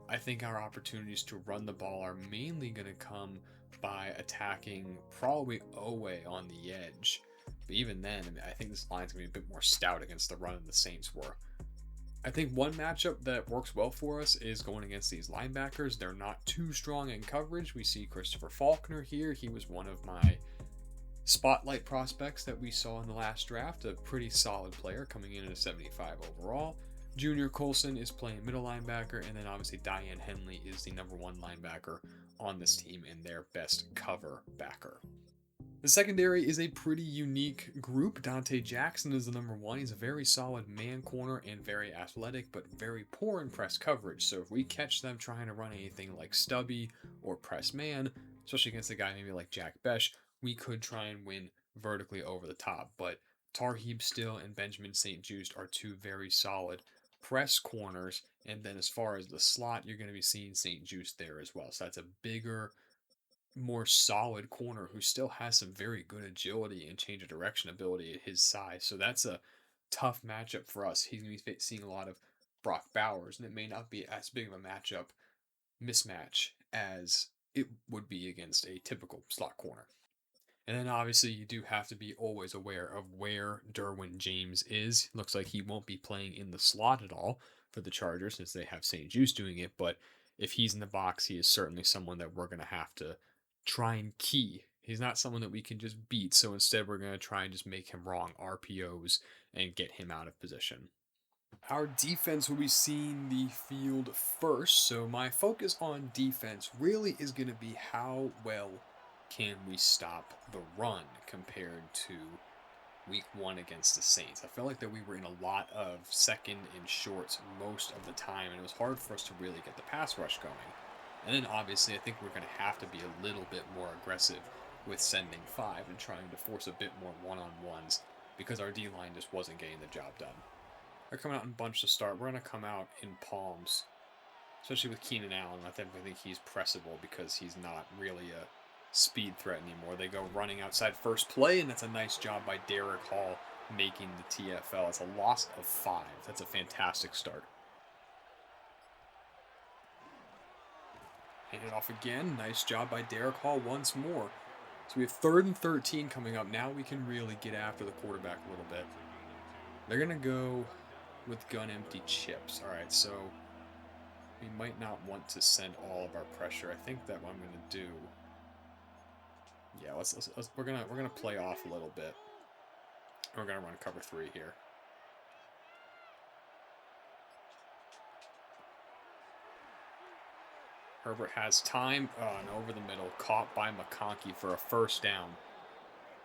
I think our opportunities to run the ball are mainly going to come by attacking probably Owe on the edge. But even then, I think this line's going to be a bit more stout against the run than the Saints were. I think one matchup that works well for us is going against these linebackers. They're not too strong in coverage. We see Christopher Faulkner here. He was one of my spotlight prospects that we saw in the last draft. A pretty solid player coming in at a 75 overall. Junior Colson is playing middle linebacker, and then obviously Diane Henley is the number 1 linebacker on this team and their best cover backer. The secondary is a pretty unique group. Dante Jackson is the number 1. He's a very solid man corner and very athletic, but very poor in press coverage. So if we catch them trying to run anything like stubby or press man, especially against a guy maybe like Jack Besh, we could try and win vertically over the top. But Tarheeb Still and Benjamin St. Juste are 2 very solid press corners. And then as far as the slot, you're going to be seeing St. Juste there as well. So that's a bigger, more solid corner who still has some very good agility and change of direction ability at his size. So that's a tough matchup for us. He's going to be seeing a lot of Brock Bowers, and it may not be as big of a matchup mismatch as it would be against a typical slot corner. And then obviously you do have to be always aware of where Derwin James is. Looks like he won't be playing in the slot at all for the Chargers since they have St. Juste doing it, but if he's in the box, he is certainly someone that we're going to have to try and key. He's not someone that we can just beat, so instead we're going to try and just make him wrong RPOs and get him out of position. Our defense will be seeing the field first, so my focus on defense really is going to be how well can we stop the run compared to Week 1 against the Saints. I felt like that we were in a lot of second and shorts most of the time, and it was hard for us to really get the pass rush going. And then obviously I think we're going to have to be a little bit more aggressive with sending 5 and trying to force a bit more one-on-ones because our D-line just wasn't getting the job done. They're coming out in bunch to start. We're going to come out in palms, especially with Keenan Allen. I think he's pressable because he's not really a speed threat anymore. They go running outside first play, and that's a nice job by Derek Hall making the TFL. It's a loss of 5. That's a fantastic start. Hand it off again. Nice job by Derek Hall once more. So we have 3rd and 13 coming up. Now we can really get after the quarterback a little bit. They're going to go with gun empty chips. All right, so we might not want to send all of our pressure. I think that what I'm going to do, yeah, we're gonna play off a little bit. We're gonna run cover 3 here. Herbert has time, and over the middle, caught by McConkey for a first down.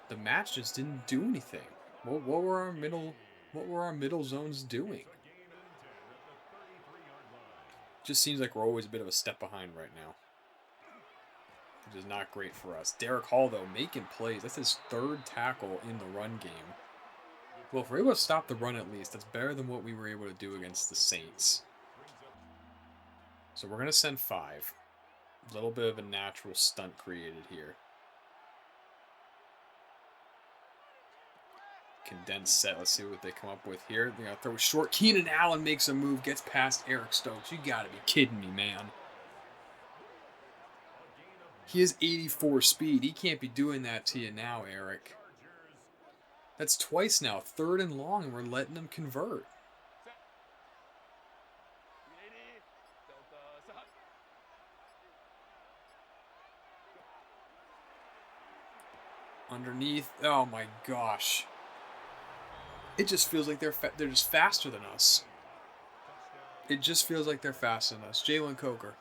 The match just didn't do anything. What were our middle zones doing? Just seems like we're always a bit of a step behind right now, which is not great for us. Derek Hall, though, making plays. That's his 3rd tackle in the run game. Well, if we're able to stop the run at least, that's better than what we were able to do against the Saints. So we're going to send 5. A little bit of a natural stunt created here. Condensed set. Let's see what they come up with here. They're going to throw a short. Keenan Allen makes a move, gets past Eric Stokes. You got to be kidding me, man. He has 84 speed. He can't be doing that to you now, Eric. That's twice now. 3rd and long, and we're letting him convert. Underneath. Oh my gosh. It just feels like they're just faster than us. It just feels like they're faster than us. Jalen Coker.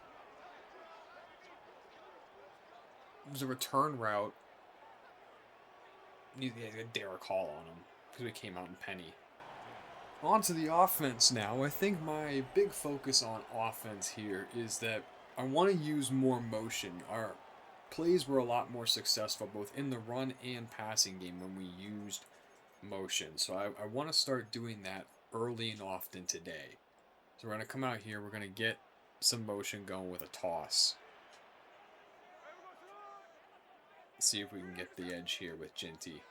It was a return route. He had a Derek Hall on him because we came out in penny. On to the offense now. I think my big focus on offense here is that I want to use more motion. Our plays were a lot more successful both in the run and passing game when we used motion. So I want to start doing that early and often today. So we're going to come out here. We're going to get some motion going with a toss. See if we can get the edge here with Ginty.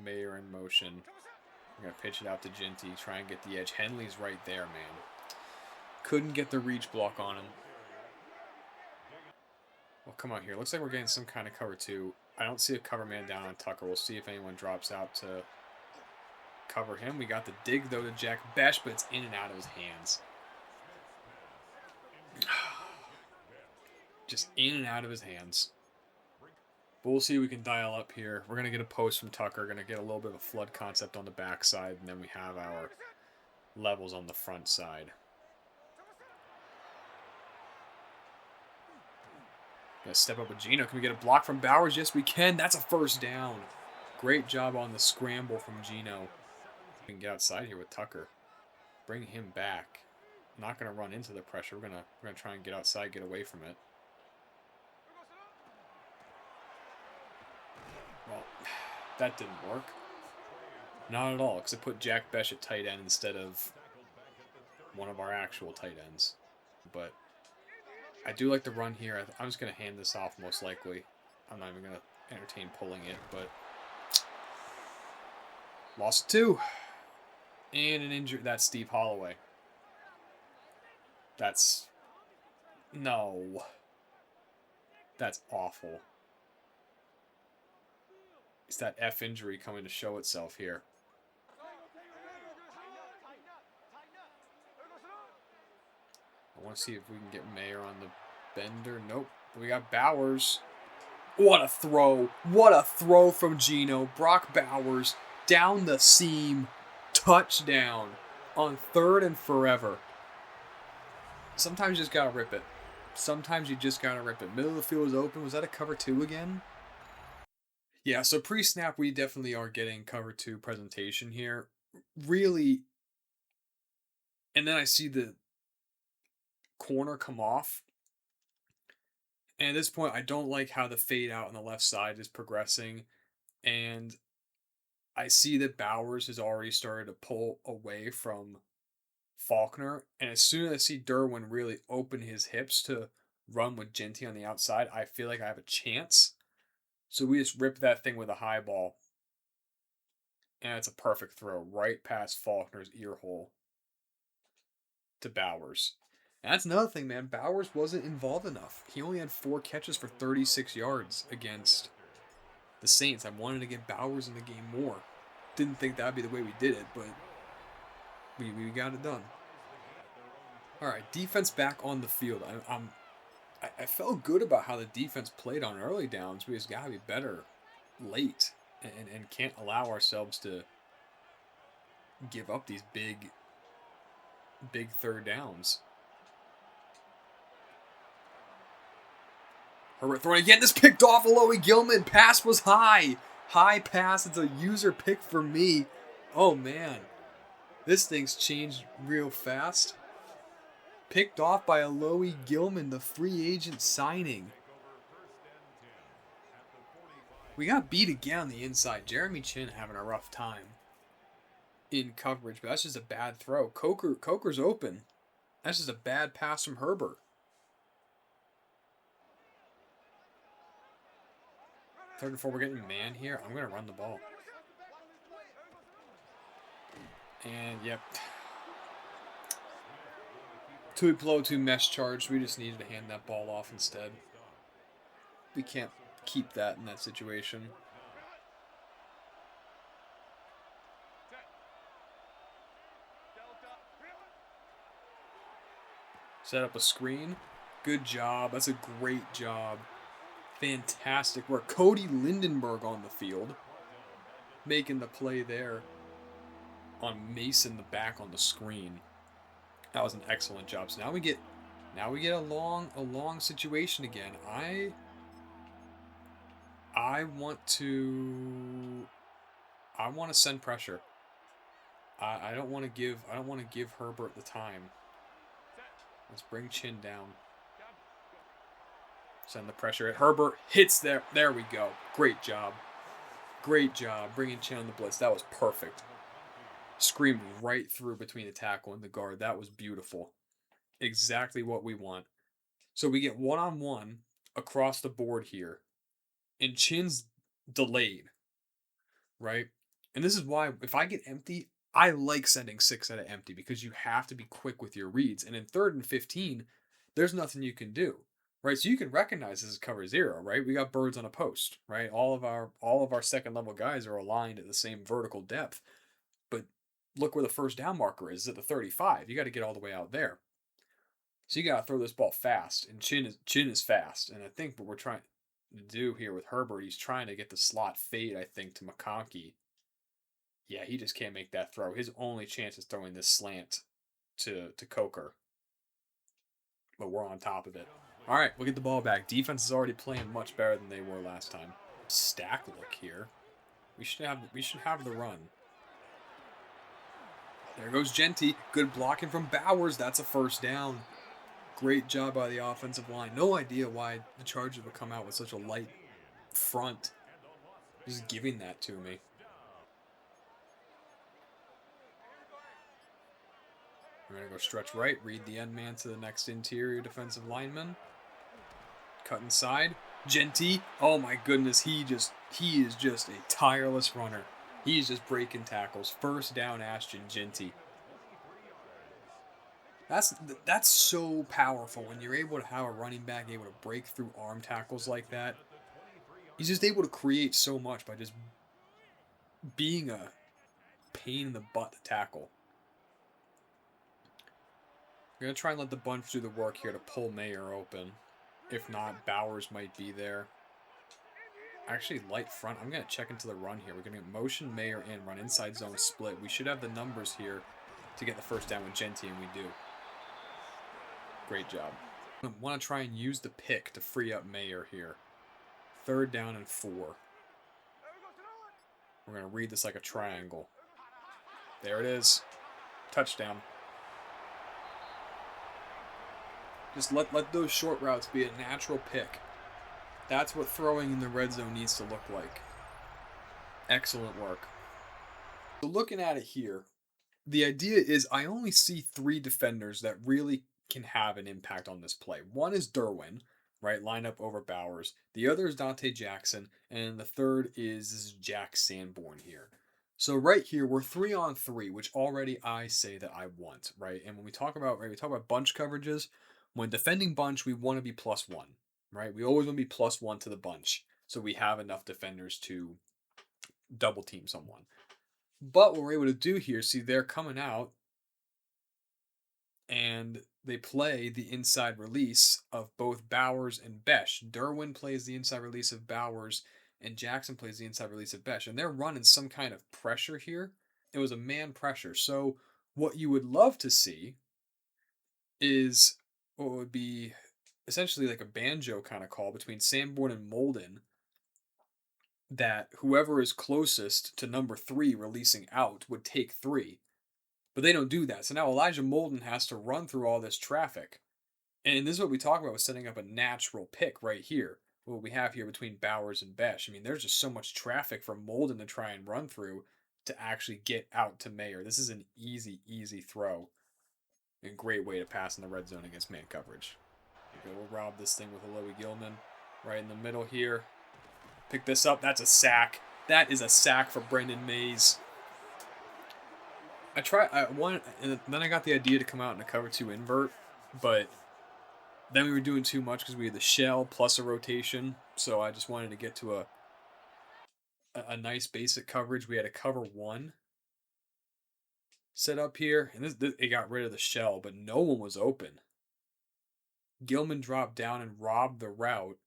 Mayer in motion. We're going to pitch it out to Ginty. Try and get the edge. Henley's right there, man. Couldn't get the reach block on him. Well, come on here. Looks like we're getting some kind of cover 2. I don't see a cover man down on Tucker. We'll see if anyone drops out to cover him. We got the dig, though, to Jack Besh, but it's in and out of his hands. Just in and out of his hands. But we'll see if we can dial up here. We're going to get a post from Tucker. Going to get a little bit of a flood concept on the backside. And then we have our levels on the front side. Going to step up with Gino. Can we get a block from Bowers? Yes, we can. That's a first down. Great job on the scramble from Gino. We can get outside here with Tucker. Bring him back. Not going to run into the pressure. We're gonna try and get outside, get away from it. Well, that didn't work. Not at all, because it put Jack Besh at tight end instead of one of our actual tight ends. But I do like the run here. I'm just going to hand this off most likely. I'm not even going to entertain pulling it, but lost 2. And an injury. That's Steve Holloway. That's... No. That's awful. It's that F injury coming to show itself here. I want to see if we can get Mayer on the bender. Nope. We got Bowers. What a throw. What a throw from Gino. Brock Bowers down the seam. Touchdown on 3rd and forever. Sometimes you just got to rip it. Sometimes you just got to rip it. Middle of the field is open. Was that a cover 2 again? Yeah, so pre-snap, we definitely are getting cover 2 presentation here. Really. And then I see the corner come off. And at this point, I don't like how the fade out on the left side is progressing. And I see that Bowers has already started to pull away from Faulkner. And as soon as I see Derwin really open his hips to run with Ginty on the outside, I feel like I have a chance. So we just rip that thing with a high ball. And it's a perfect throw right past Faulkner's ear hole to Bowers. And that's another thing, man. Bowers wasn't involved enough. He only had 4 catches for 36 yards against the Saints. I wanted to get Bowers in the game more. Didn't think that would be the way we did it, but we got it done. All right, defense back on the field. I felt good about how the defense played on early downs. We just got to be better late and can't allow ourselves to give up these big 3rd downs. Herbert throwing again. This picked off Alohi Gilman. Pass was high. High pass. It's a user pick for me. Oh, man. This thing's changed real fast. Picked off by Alohi Gilman, the free agent signing. We got beat again on the inside. Jeremy Chin having a rough time in coverage, but that's just a bad throw. Coker's open. That's just a bad pass from Herbert. 3rd and 4, we're getting man here. I'm going to run the ball. And, yep. Too blow, too mesh charge. We just needed to hand that ball off instead. We can't keep that in that situation. Set up a screen. Good job. That's a great job. Fantastic work. Cody Lindenberg on the field. Making the play there on Mason, the back on the screen. That was an excellent job. So now we get a long situation again. I want to send pressure. I don't want to give Herbert the time. Let's bring Chin down. Send the pressure. Herbert hits there. There we go. Great job. Great job bringing Chin on the blitz. That was perfect. Screamed right through between the tackle and the guard. That was beautiful. Exactly what we want. So we get one-on-one across the board here. And Chin's delayed. Right? And this is why if I get empty, I like sending 6 out of empty because you have to be quick with your reads. And in 3rd and 15, there's nothing you can do. Right? So you can recognize this as cover 0, right? We got birds on a post, right? All of our second level guys are aligned at the same vertical depth. But look where the first down marker is at the 35. You got to get all the way out there. So you got to throw this ball fast, and Chin is fast. And I think what we're trying to do here with Herbert, he's trying to get the slot fade, I think, to McConkey. Yeah, he just can't make that throw. His only chance is throwing this slant to Coker. But we're on top of it. All right, we'll get the ball back. Defense is already playing much better than they were last time. Stack look here. We should have the run. There goes Genty. Good blocking from Bowers. That's a first down. Great job by the offensive line. No idea why the Chargers would come out with such a light front. Just giving that to me. We're going to go stretch right. Read the end man to the next interior defensive lineman. Cut inside. Genty. Oh my goodness. He is just a tireless runner. He's just breaking tackles. First down, Ashton Genty. That's so powerful when you're able to have a running back able to break through arm tackles like that. He's just able to create so much by just being a pain in the butt to tackle. We're going to try and let the bunch do the work here to pull Mayer open. If not, Bowers might be there. Actually, light front. I'm going to check into the run here. We're going to motion Mayer in, run inside zone split. We should have the numbers here to get the first down with Genty, and we do. Great job. I want to try and use the pick to free up Mayer here. 3rd down and 4. We're going to read this like a triangle. There it is. Touchdown. Just let those short routes be a natural pick. That's what throwing in the red zone needs to look like. Excellent work. So looking at it here, the idea is I only see 3 defenders that really can have an impact on this play. One is Derwin, right, lined up over Bowers. The other is Dante Jackson, and the third is Jack Sanborn here. So right here, we're 3-on-3, which already I say that I want, right? And when we talk about bunch coverages, when defending bunch, we want to be +1, right? We always want to be +1 to the bunch, so we have enough defenders to double team someone. But what we're able to do here, see, they're coming out, and they play the inside release of both Bowers and Besh. Derwin plays the inside release of Bowers, and Jackson plays the inside release of Besh. And they're running some kind of pressure here. It was a man pressure. So what you would love to see is what would be essentially like a banjo kind of call between Sanborn and Molden, that whoever is closest to number 3 releasing out would take 3. But they don't do that. So now Elijah Molden has to run through all this traffic. And this is what we talk about with setting up a natural pick right here. What we have here between Bowers and Besh. I mean, there's just so much traffic for Molden to try and run through to actually get out to Mayer. This is an easy, easy throw. And great way to pass in the red zone against man coverage. Okay, we'll rob this thing with a Aloe Gilman right in the middle here. Pick this up. That's a sack. That is a sack for Brendan Mays. And then I got the idea to come out in a cover 2 invert, but then we were doing too much because we had the shell plus a rotation, so I just wanted to get to a nice basic coverage. We had a cover 1 set up here, and it got rid of the shell, but no one was open. Gilman dropped down and robbed the route.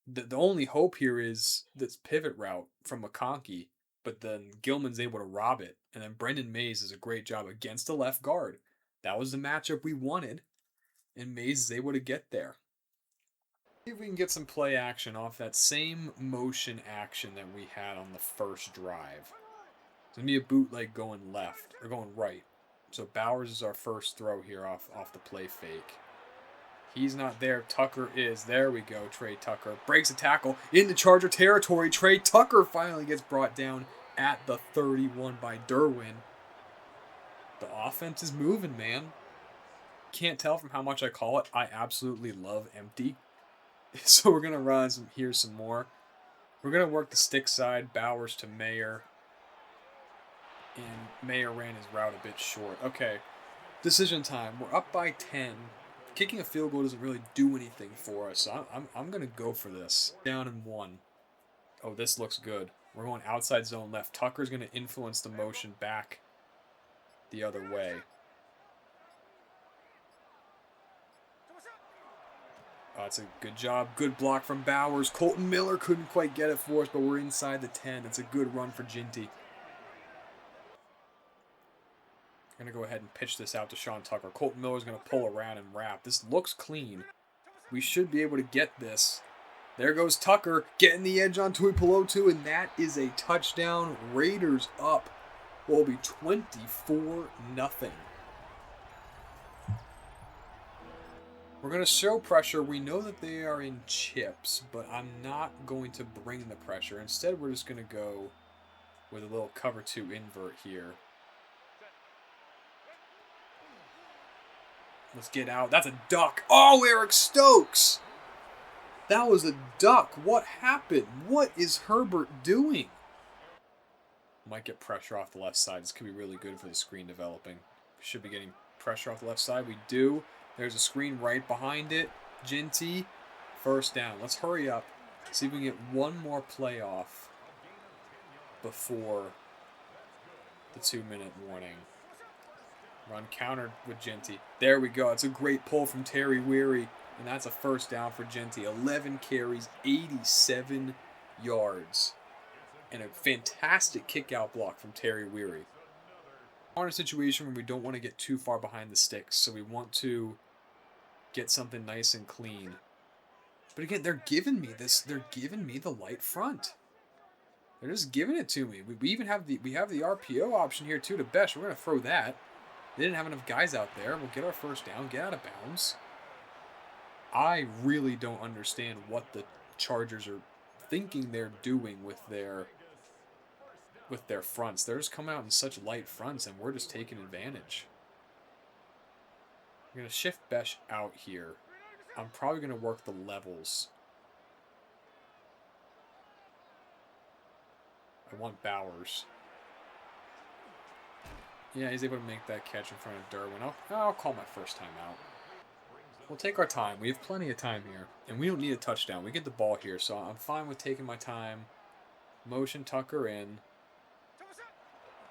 The only hope here is this pivot route from McConkey, but then Gilman's able to rob it, and then Brendan Mays does a great job against the left guard. That was the matchup we wanted, and Mays is able to get there. See if we can get some play action off that same motion action that we had on the first drive. It's going to be a bootleg going left, or going right. So Bowers is our first throw here off the play fake. He's not there. Tucker is. There we go. Trey Tucker breaks a tackle into Charger territory. Trey Tucker finally gets brought down at the 31 by Derwin. The offense is moving, man. Can't tell from how much I call it. I absolutely love empty. So we're going to run some more. We're going to work the stick side. Bowers to Mayer. And Mayer ran his route a bit short. Okay. Decision time. We're up by 10. Kicking a field goal doesn't really do anything for us, so I'm going to go for this. Down and 1. Oh, this looks good. We're going outside zone left. Tucker's going to influence the motion back the other way. Oh, that's a good job. Good block from Bowers. Colton Miller couldn't quite get it for us, but we're inside the 10. It's a good run for Ginty. I'm going to go ahead and pitch this out to Sean Tucker. Colton Miller's going to pull around and wrap. This looks clean. We should be able to get this. There goes Tucker getting the edge on Tuipulotu, and that is a touchdown. Raiders up. Will be 24-0. We're going to show pressure. We know that they are in chips, but I'm not going to bring the pressure. Instead, we're just going to go with a little cover 2 invert here. Let's get out. That's a duck. Oh, Eric Stokes. That was a duck. What happened? What is Herbert doing? Might get pressure off the left side. This could be really good for the screen developing. We should be getting pressure off the left side. We do. There's a screen right behind it. Ginty. First down. Let's hurry up. See if we can get one more play off before the 2-minute warning. Run countered with Ginty. There we go. It's a great pull from Terry Weary. And that's a first down for Ginty. 11 carries, 87 yards. And a fantastic kick-out block from Terry Weary. We're in a situation where we don't want to get too far behind the sticks. So we want to get something nice and clean. But again, they're giving me this. They're giving me the light front. They're just giving it to me. We even have the RPO option here too to Besh. We're going to throw that. They didn't have enough guys out there. We'll get our first down, get out of bounds. I really don't understand what the Chargers are thinking they're doing with their fronts. They're just coming out in such light fronts, and we're just taking advantage. I'm going to shift Besh out here. I'm probably going to work the levels. I want Bowers. Yeah, he's able to make that catch in front of Derwin. I'll call my first time out. We'll take our time. We have plenty of time here. And we don't need a touchdown. We get the ball here, so I'm fine with taking my time. Motion Tucker in.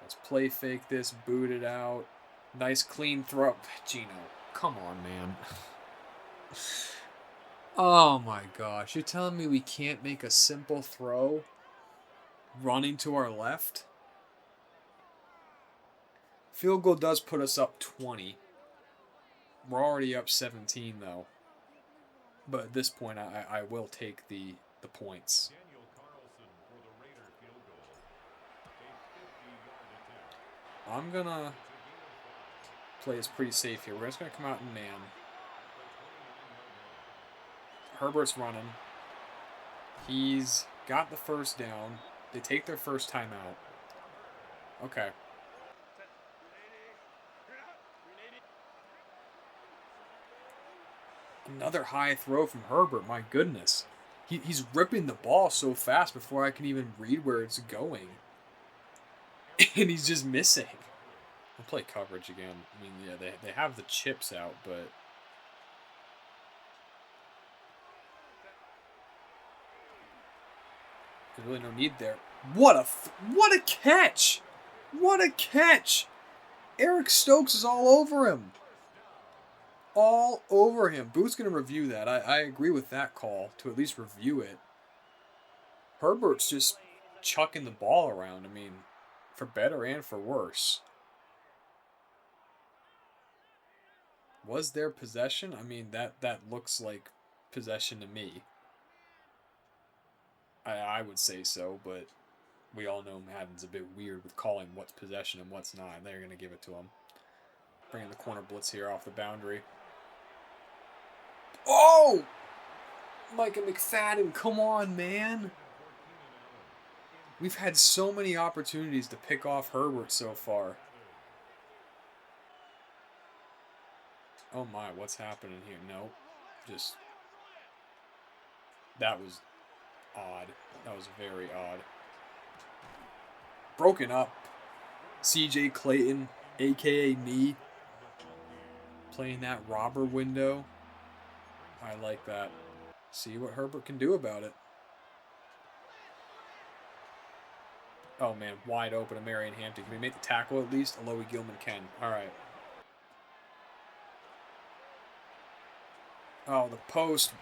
Let's play fake this. Boot it out. Nice clean throw. Gino, come on, man. Oh my gosh. You're telling me we can't make a simple throw running to our left? Field goal does put us up 20. We're already up 17, though. But at this point, I will take the points. I'm going to play this pretty safe here. We're just going to come out in man. Herbert's running. He's got the first down. They take their first timeout. Okay. Another high throw from Herbert. My goodness. He's ripping the ball so fast before I can even read where it's going. And he's just missing. I'll play coverage again. I mean, yeah, they have the chips out, but... There's really no need there. What a catch! What a catch! Eric Stokes is all over him. All over him. Booth's going to review that. I agree with that call, to at least review it. Herbert's just chucking the ball around. I mean, for better and for worse. Was there possession? I mean, that looks like possession to me. I would say so, but we all know Madden's a bit weird with calling what's possession and what's not. They're going to give it to him. Bringing the corner blitz here off the boundary. Oh! Micah McFadden, come on, man. We've had so many opportunities to pick off Herbert so far. Oh my, what's happening here? No, just... That was odd. That was very odd. Broken up. CJ Clayton, a.k.a. Knee, playing that robber window. I like that. See what Herbert can do about it. Oh man, wide open to Marion Hampton. Can we make the tackle at least? Alohi Gilman can. Alright. Oh, the post.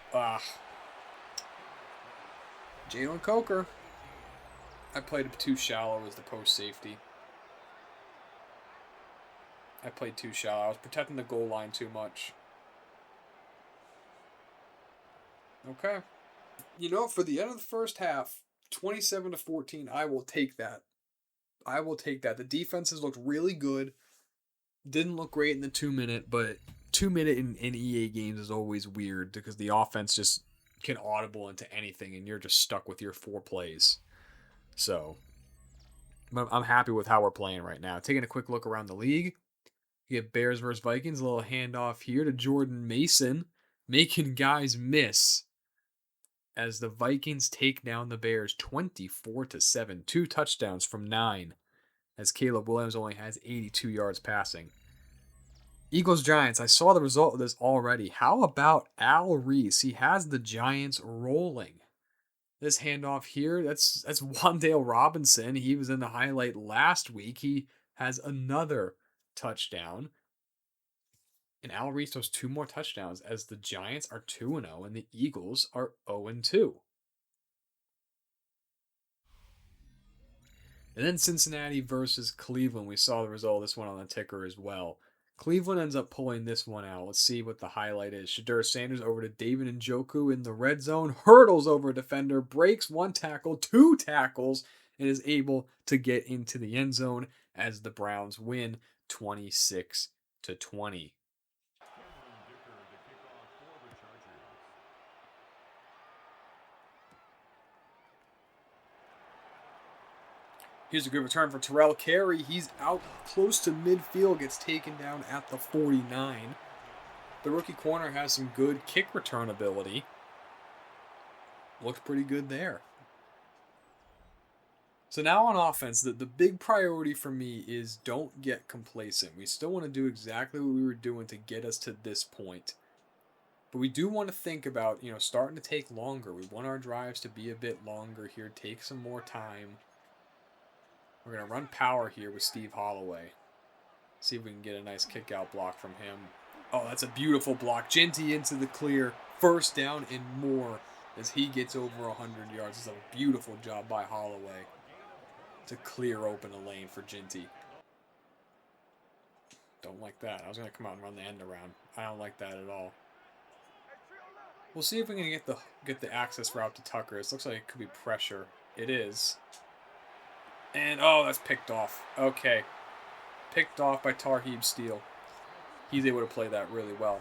Jalen Coker. I played it too shallow as the post safety. I played too shallow. I was protecting the goal line too much. Okay. You know, for the end of the first half, 27-14, I will take that. I will take that. The defenses looked really good. Didn't look great in the 2-minute, but 2-minute in EA games is always weird because the offense just can audible into anything and you're just stuck with your 4 plays. So, I'm happy with how we're playing right now. Taking a quick look around the league. You get Bears versus Vikings. A little handoff here to Jordan Mason, making guys miss as the Vikings take down the Bears 24-7. 2 touchdowns from 9 as Caleb Williams only has 82 yards passing. Eagles-Giants, I saw the result of this already. How about Al Reese? He has the Giants rolling. This handoff here, that's Wan'Dale Robinson. He was in the highlight last week. He has another touchdown. And Al Reese throws 2 more touchdowns as the Giants are 2-0 and the Eagles are 0-2. And then Cincinnati versus Cleveland. We saw the result of this one on the ticker as well. Cleveland ends up pulling this one out. Let's see what the highlight is. Shadur Sanders over to David Njoku in the red zone. Hurdles over a defender. Breaks 1 tackle, 2 tackles, and is able to get into the end zone as the Browns win 26-20. Here's a good return for Terrell Carey. He's out close to midfield, gets taken down at the 49. The rookie corner has some good kick return ability. Looks pretty good there. So now on offense, the big priority for me is don't get complacent. We still want to do exactly what we were doing to get us to this point. But we do want to think about, starting to take longer. We want our drives to be a bit longer here, take some more time. We're going to run power here with Steve Holloway. See if we can get a nice kick-out block from him. Oh, that's a beautiful block. Ginty into the clear. First down and more as he gets over 100 yards. It's a beautiful job by Holloway to clear open a lane for Ginty. Don't like that. I was going to come out and run the end around. I don't like that at all. We'll see if we can get the access route to Tucker. This looks like it could be pressure. It is. And, oh, that's picked off. Okay. Picked off by Tarheeb Steele. He's able to play that really well.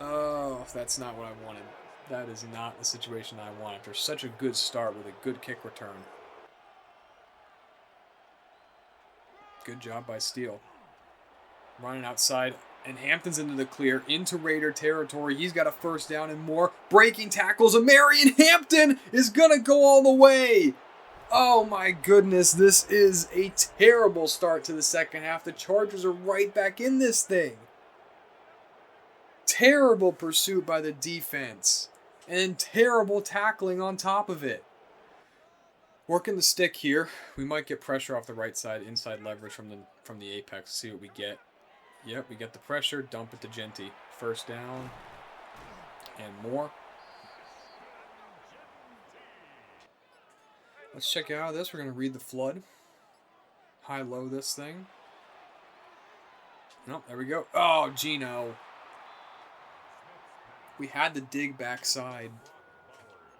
Oh, that's not what I wanted. That is not the situation I want after such a good start with a good kick return. Good job by Steele. Running outside And Hampton's into the clear, into Raider territory. He's got a first down and more. Breaking tackles. Marion Hampton is going to go all the way. Oh my goodness, this is a terrible start to the second half. The Chargers are right back in this thing. Terrible pursuit by the defense. And terrible tackling on top of it. Working the stick here. We might get pressure off the right side. Inside leverage from the apex. See what we get. Yep, we get the pressure. Dump it to Genty. First down. And more. Let's check out this. We're going to read the flood. High-low this thing. Nope, there we go. Oh, Gino. We had the dig backside.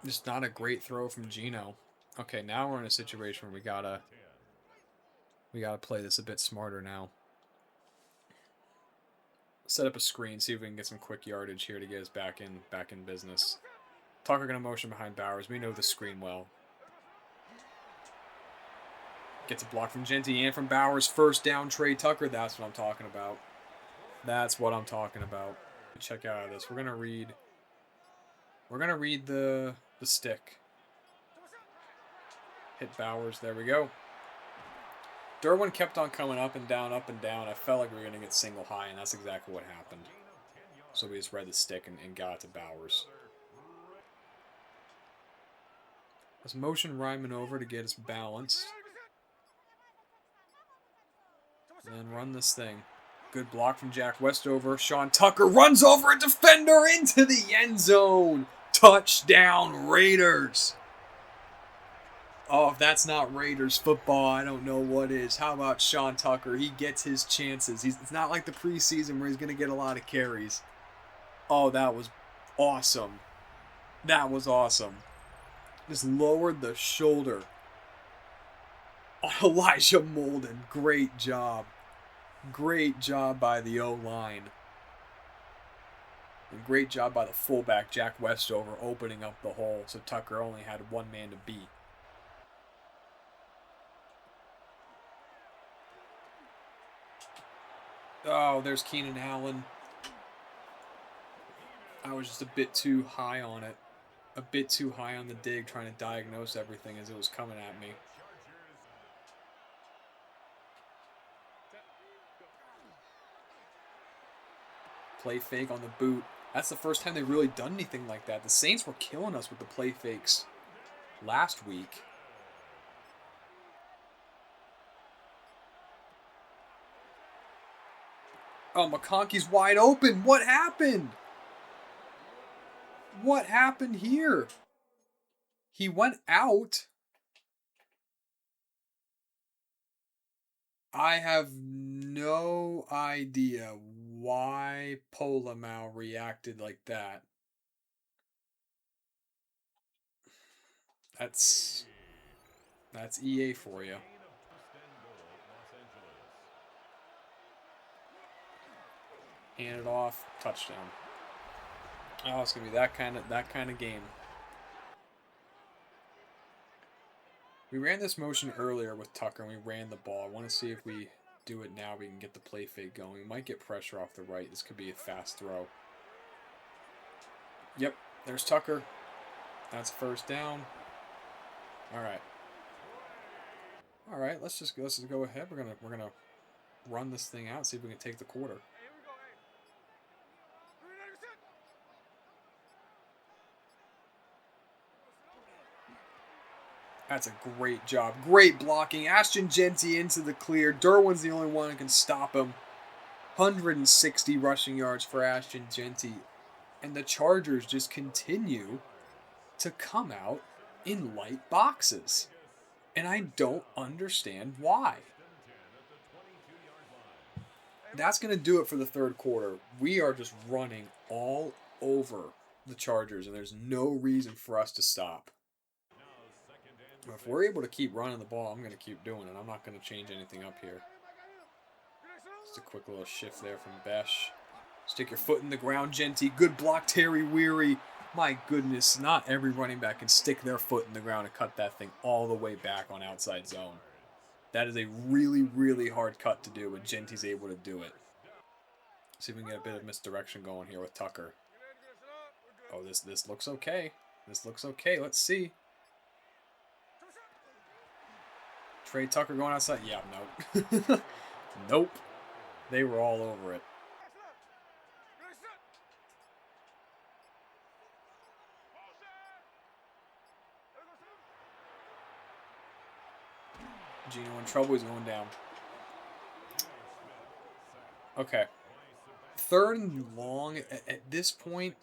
Just not a great throw from Gino. Okay, now we're in a situation where we gotta play this a bit smarter now. Set up a screen, see if we can get some quick yardage here to get us back in business. Tucker gonna motion behind Bowers. We know the screen well. Gets a block from Genty and from Bowers. First down, Trey Tucker. That's what I'm talking about. That's what I'm talking about. Check out this. We're gonna read the stick. Hit Bowers. There we go. Derwin kept on coming up and down, up and down. I felt like we were going to get single high, and that's exactly what happened. So we just read the stick and got it to Bowers. Let's motion Ryman over to get us balanced. And then run this thing. Good block from Jack Westover. Sean Tucker runs over a defender into the end zone. Touchdown, Raiders. Oh, if that's not Raiders football, I don't know what is. How about Sean Tucker? He gets his chances. It's not like the preseason where he's going to get a lot of carries. Oh, that was awesome. That was awesome. Just lowered the shoulder on Elijah Molden. Great job. Great job by the O-line. And great job by the fullback, Jack Westover, opening up the hole so Tucker only had one man to beat. Oh, there's Keenan Allen. I was just a bit too high on it. A bit too high on the dig, trying to diagnose everything as it was coming at me. Play fake on the boot. That's the first time they've really done anything like that. The Saints were killing us with the play fakes last week. Oh, McConkey's wide open. What happened? What happened here? He went out. I have no idea why Polamau reacted like that. That's EA for you. Hand it off, touchdown. Oh, it's gonna be that kind of game. We ran this motion earlier with Tucker, and we ran the ball. I want to see if we do it now. We can get the play fake going. We might get pressure off the right. This could be a fast throw. Yep, there's Tucker. That's first down. All right. Let's just go ahead. We're gonna run this thing out. See if we can take the quarter. That's a great job. Great blocking. Ashton Genty into the clear. Derwin's the only one who can stop him. 160 rushing yards for Ashton Genty. And the Chargers just continue to come out in light boxes. And I don't understand why. That's going to do it for the third quarter. We are just running all over the Chargers, and there's no reason for us to stop. If we're able to keep running the ball, I'm going to keep doing it. I'm not going to change anything up here. Just a quick little shift there from Besh. Stick your foot in the ground, Genty. Good block, Terry Weary. My goodness, not every running back can stick their foot in the ground and cut that thing all the way back on outside zone. That is a really, really hard cut to do, but Genty's able to do it. See if we can get a bit of misdirection going here with Tucker. Oh, this looks okay. This looks okay. Let's see. Trey Tucker going outside. Yeah, nope. Nope. They were all over it. Gino in trouble. He's going down. Okay. 3rd and long. At this point,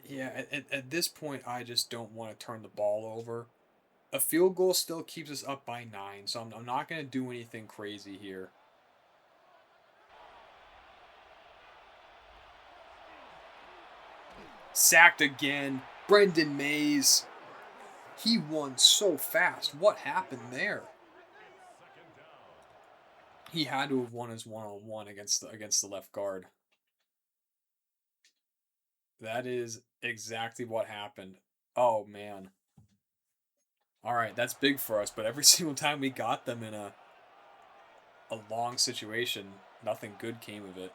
yeah, at this point, I just don't want to turn the ball over. A field goal still keeps us up by 9, so I'm not going to do anything crazy here. Sacked again. Brendan Mays. He won so fast. What happened there? He had to have won his one-on-one against the left guard. That is exactly what happened. Oh, man. All right, that's big for us, but every single time we got them in a long situation, nothing good came of it.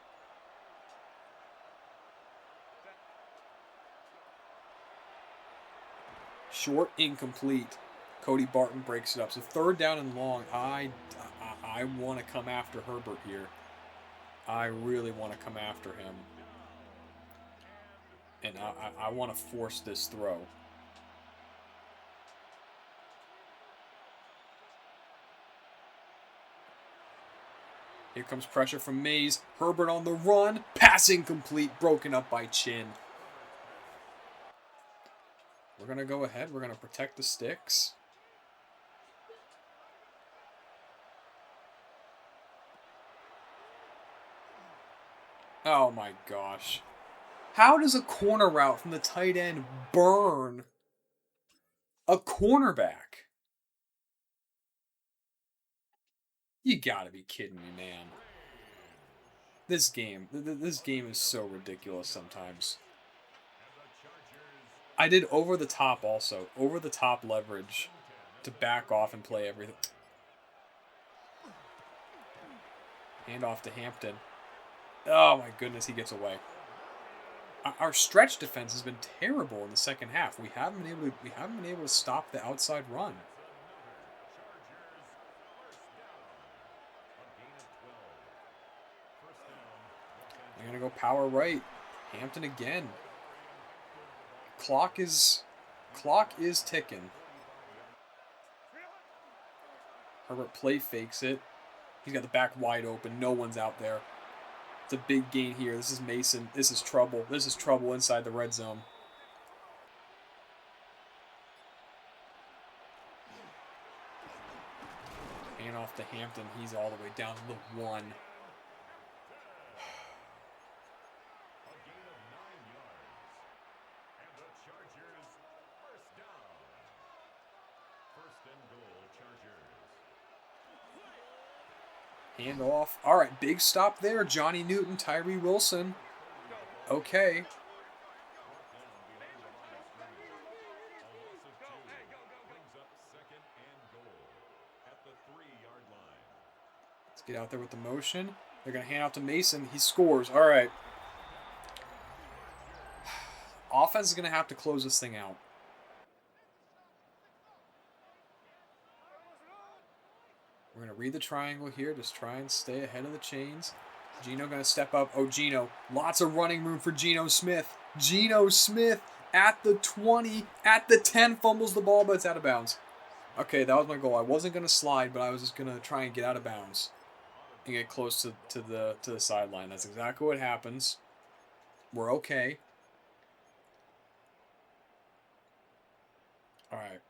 Short, incomplete. Cody Barton breaks it up. So 3rd down and long. I want to come after Herbert here. I really want to come after him. And I want to force this throw. Here comes pressure from Mays. Herbert on the run. Pass incomplete. Broken up by Chin. We're going to go ahead. We're going to protect the sticks. Oh my gosh. How does a corner route from the tight end burn a cornerback? You gotta be kidding me, man. This game is so ridiculous sometimes. I did over the top also. Over the top leverage to back off and play everything. Hand off to Hampton. Oh my goodness, he gets away. Our stretch defense has been terrible in the second half. We haven't been able to stop the outside run. I'm gonna go power right. Hampton again. Clock is ticking. Herbert play fakes it. He's got the back wide open. No one's out there. It's a big gain here. This is Mason. This is trouble. This is trouble inside the red zone. Hand off to Hampton. He's all the way down to the 1. Hand off. All right, big stop there. Johnny Newton, Tyree Wilson. Okay. Let's get out there with the motion. They're going to hand off to Mason. He scores. All right. Offense is going to have to close this thing out. We're going to read the triangle here. Just try and stay ahead of the chains. Geno going to step up. Oh, Geno. Lots of running room for Geno Smith. Geno Smith at the 20, at the 10, fumbles the ball, but it's out of bounds. Okay, that was my goal. I wasn't going to slide, but I was just going to try and get out of bounds and get close to the sideline. That's exactly what happens. We're okay. All right.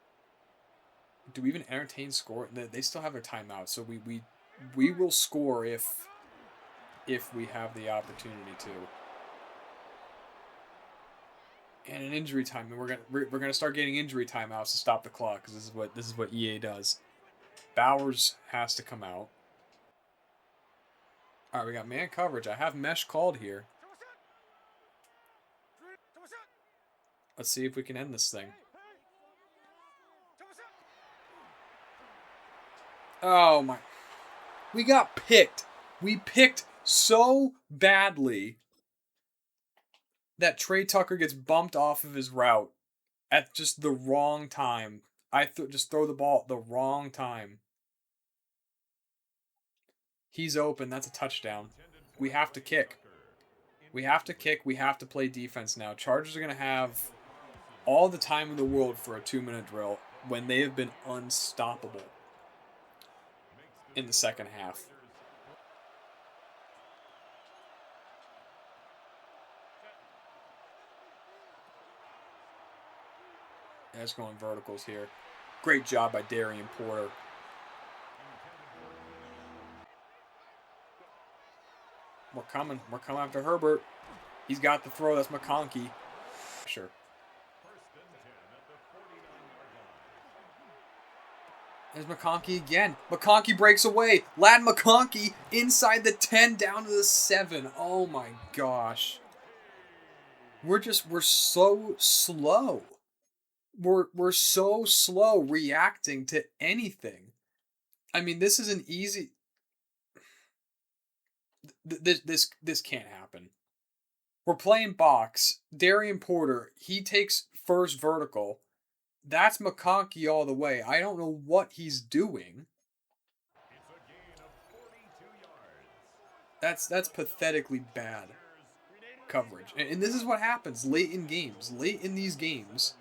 Do we even entertain score? They still have their timeout, so we will score if we have the opportunity to. And an injury time, and we're gonna start getting injury timeouts to stop the clock, because this is what EA does. Bowers has to come out. All right, we got man coverage. I have mesh called here. Let's see if we can end this thing. Oh my. We got picked We picked so badly that Trey Tucker gets bumped off of his route at just the wrong time. Just throw the ball at the wrong time. He's open. That's a touchdown. We have to kick. We have to kick. We have to play defense now. Chargers are going to have all the time in the world for a 2-minute drill when they have been unstoppable in the second half. That's going verticals here. Great job by Darian Porter. We're coming. We're coming after Herbert. He's got the throw. That's McConkey. Sure. There's McConkey again. McConkey breaks away. Lad McConkey inside the 10 down to the 7. Oh my gosh. We're so slow. We're so slow reacting to anything. I mean, this is an easy... This can't happen. We're playing box. Darian Porter, he takes first vertical. That's McConkey all the way. I don't know what he's doing. That's pathetically bad coverage. And this is what happens late in games. Late in these games,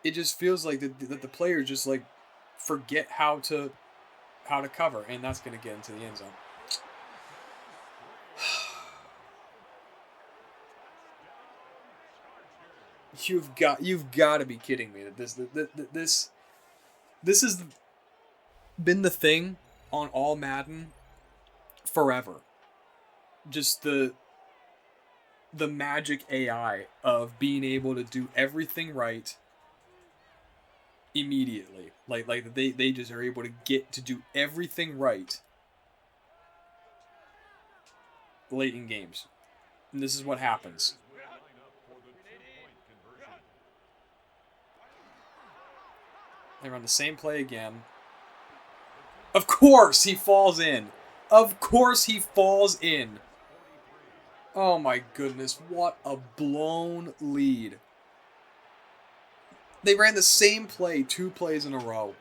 it just feels like that the players just like forget how to cover, and that's going to get into the end zone. You've got to be kidding me that this has been the thing on all Madden forever. Just the magic AI of being able to do everything right immediately. Like they just are able to get to do everything right late in games. And this is what happens. They run the same play again. Of course he falls in. Of course he falls in. Oh my goodness, what a blown lead. They ran the same play 2 plays in a row.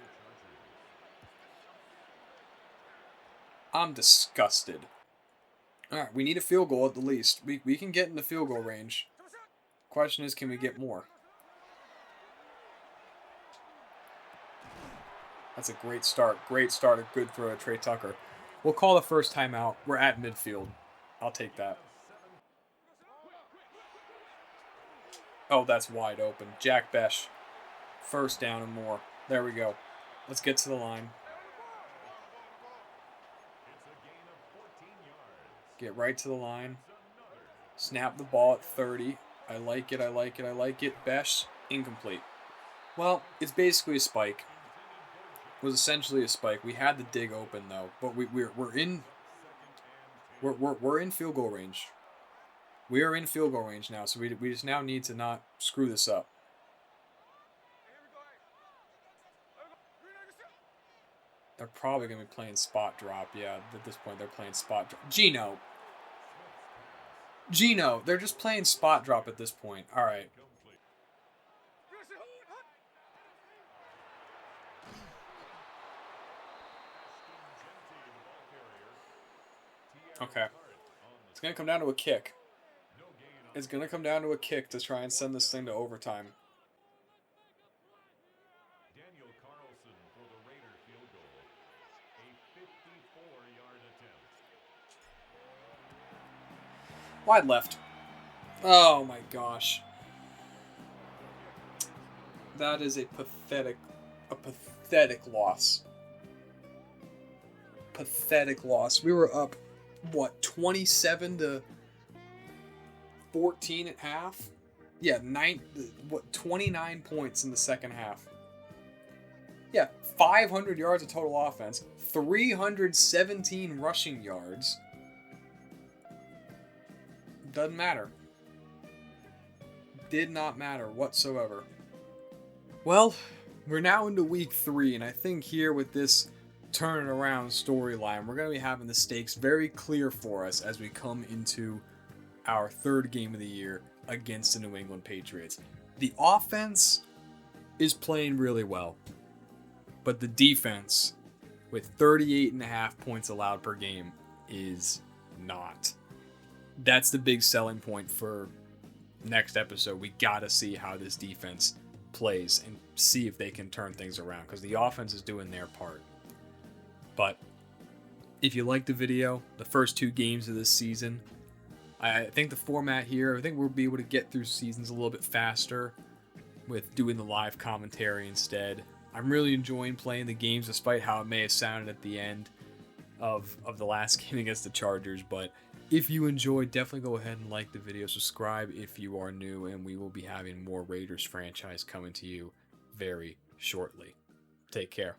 I'm disgusted. Alright, we need a field goal at the least. We can get in the field goal range. Question is, can we get more? That's a great start. Great start. A good throw to Trey Tucker. We'll call the first timeout. We're at midfield. I'll take that. Oh, that's wide open. Jack Besh. First down and more. There we go. Let's get to the line. Get right to the line. Snap the ball at 30. I like it. I like it. I like it. Besh. Incomplete. Well, it's basically a spike. Was essentially a spike. We had the dig open though, but we're in field goal range. We are in field goal range now, so we just now need to not screw this up. They're probably gonna be playing spot drop. Yeah, at this point they're playing spot drop. Gino, they're just playing spot drop at this point. All right. Okay. It's going to come down to a kick. It's going to come down to a kick to try and send this thing to overtime. Wide left. Oh my gosh. That is a pathetic loss. Pathetic loss. We were up, what, 27-14 at half? Yeah, 29 points in the second half. Yeah, 500 yards of total offense, 317 rushing yards. Doesn't matter. Did not matter whatsoever. Well, we're now into week 3, and I think here with this turn it around storyline. We're going to be having the stakes very clear for us as we come into our third game of the year against the New England Patriots. The offense is playing really well, but the defense, with 38.5 points allowed per game, is not. That's the big selling point for next episode. We got to see how this defense plays and see if they can turn things around, because the offense is doing their part. But if you like the video, the first 2 games of this season, I think the format here, I think we'll be able to get through seasons a little bit faster with doing the live commentary instead. I'm really enjoying playing the games, despite how it may have sounded at the end of the last game against the Chargers. But if you enjoyed, definitely go ahead and like the video, subscribe if you are new, and we will be having more Raiders franchise coming to you very shortly. Take care.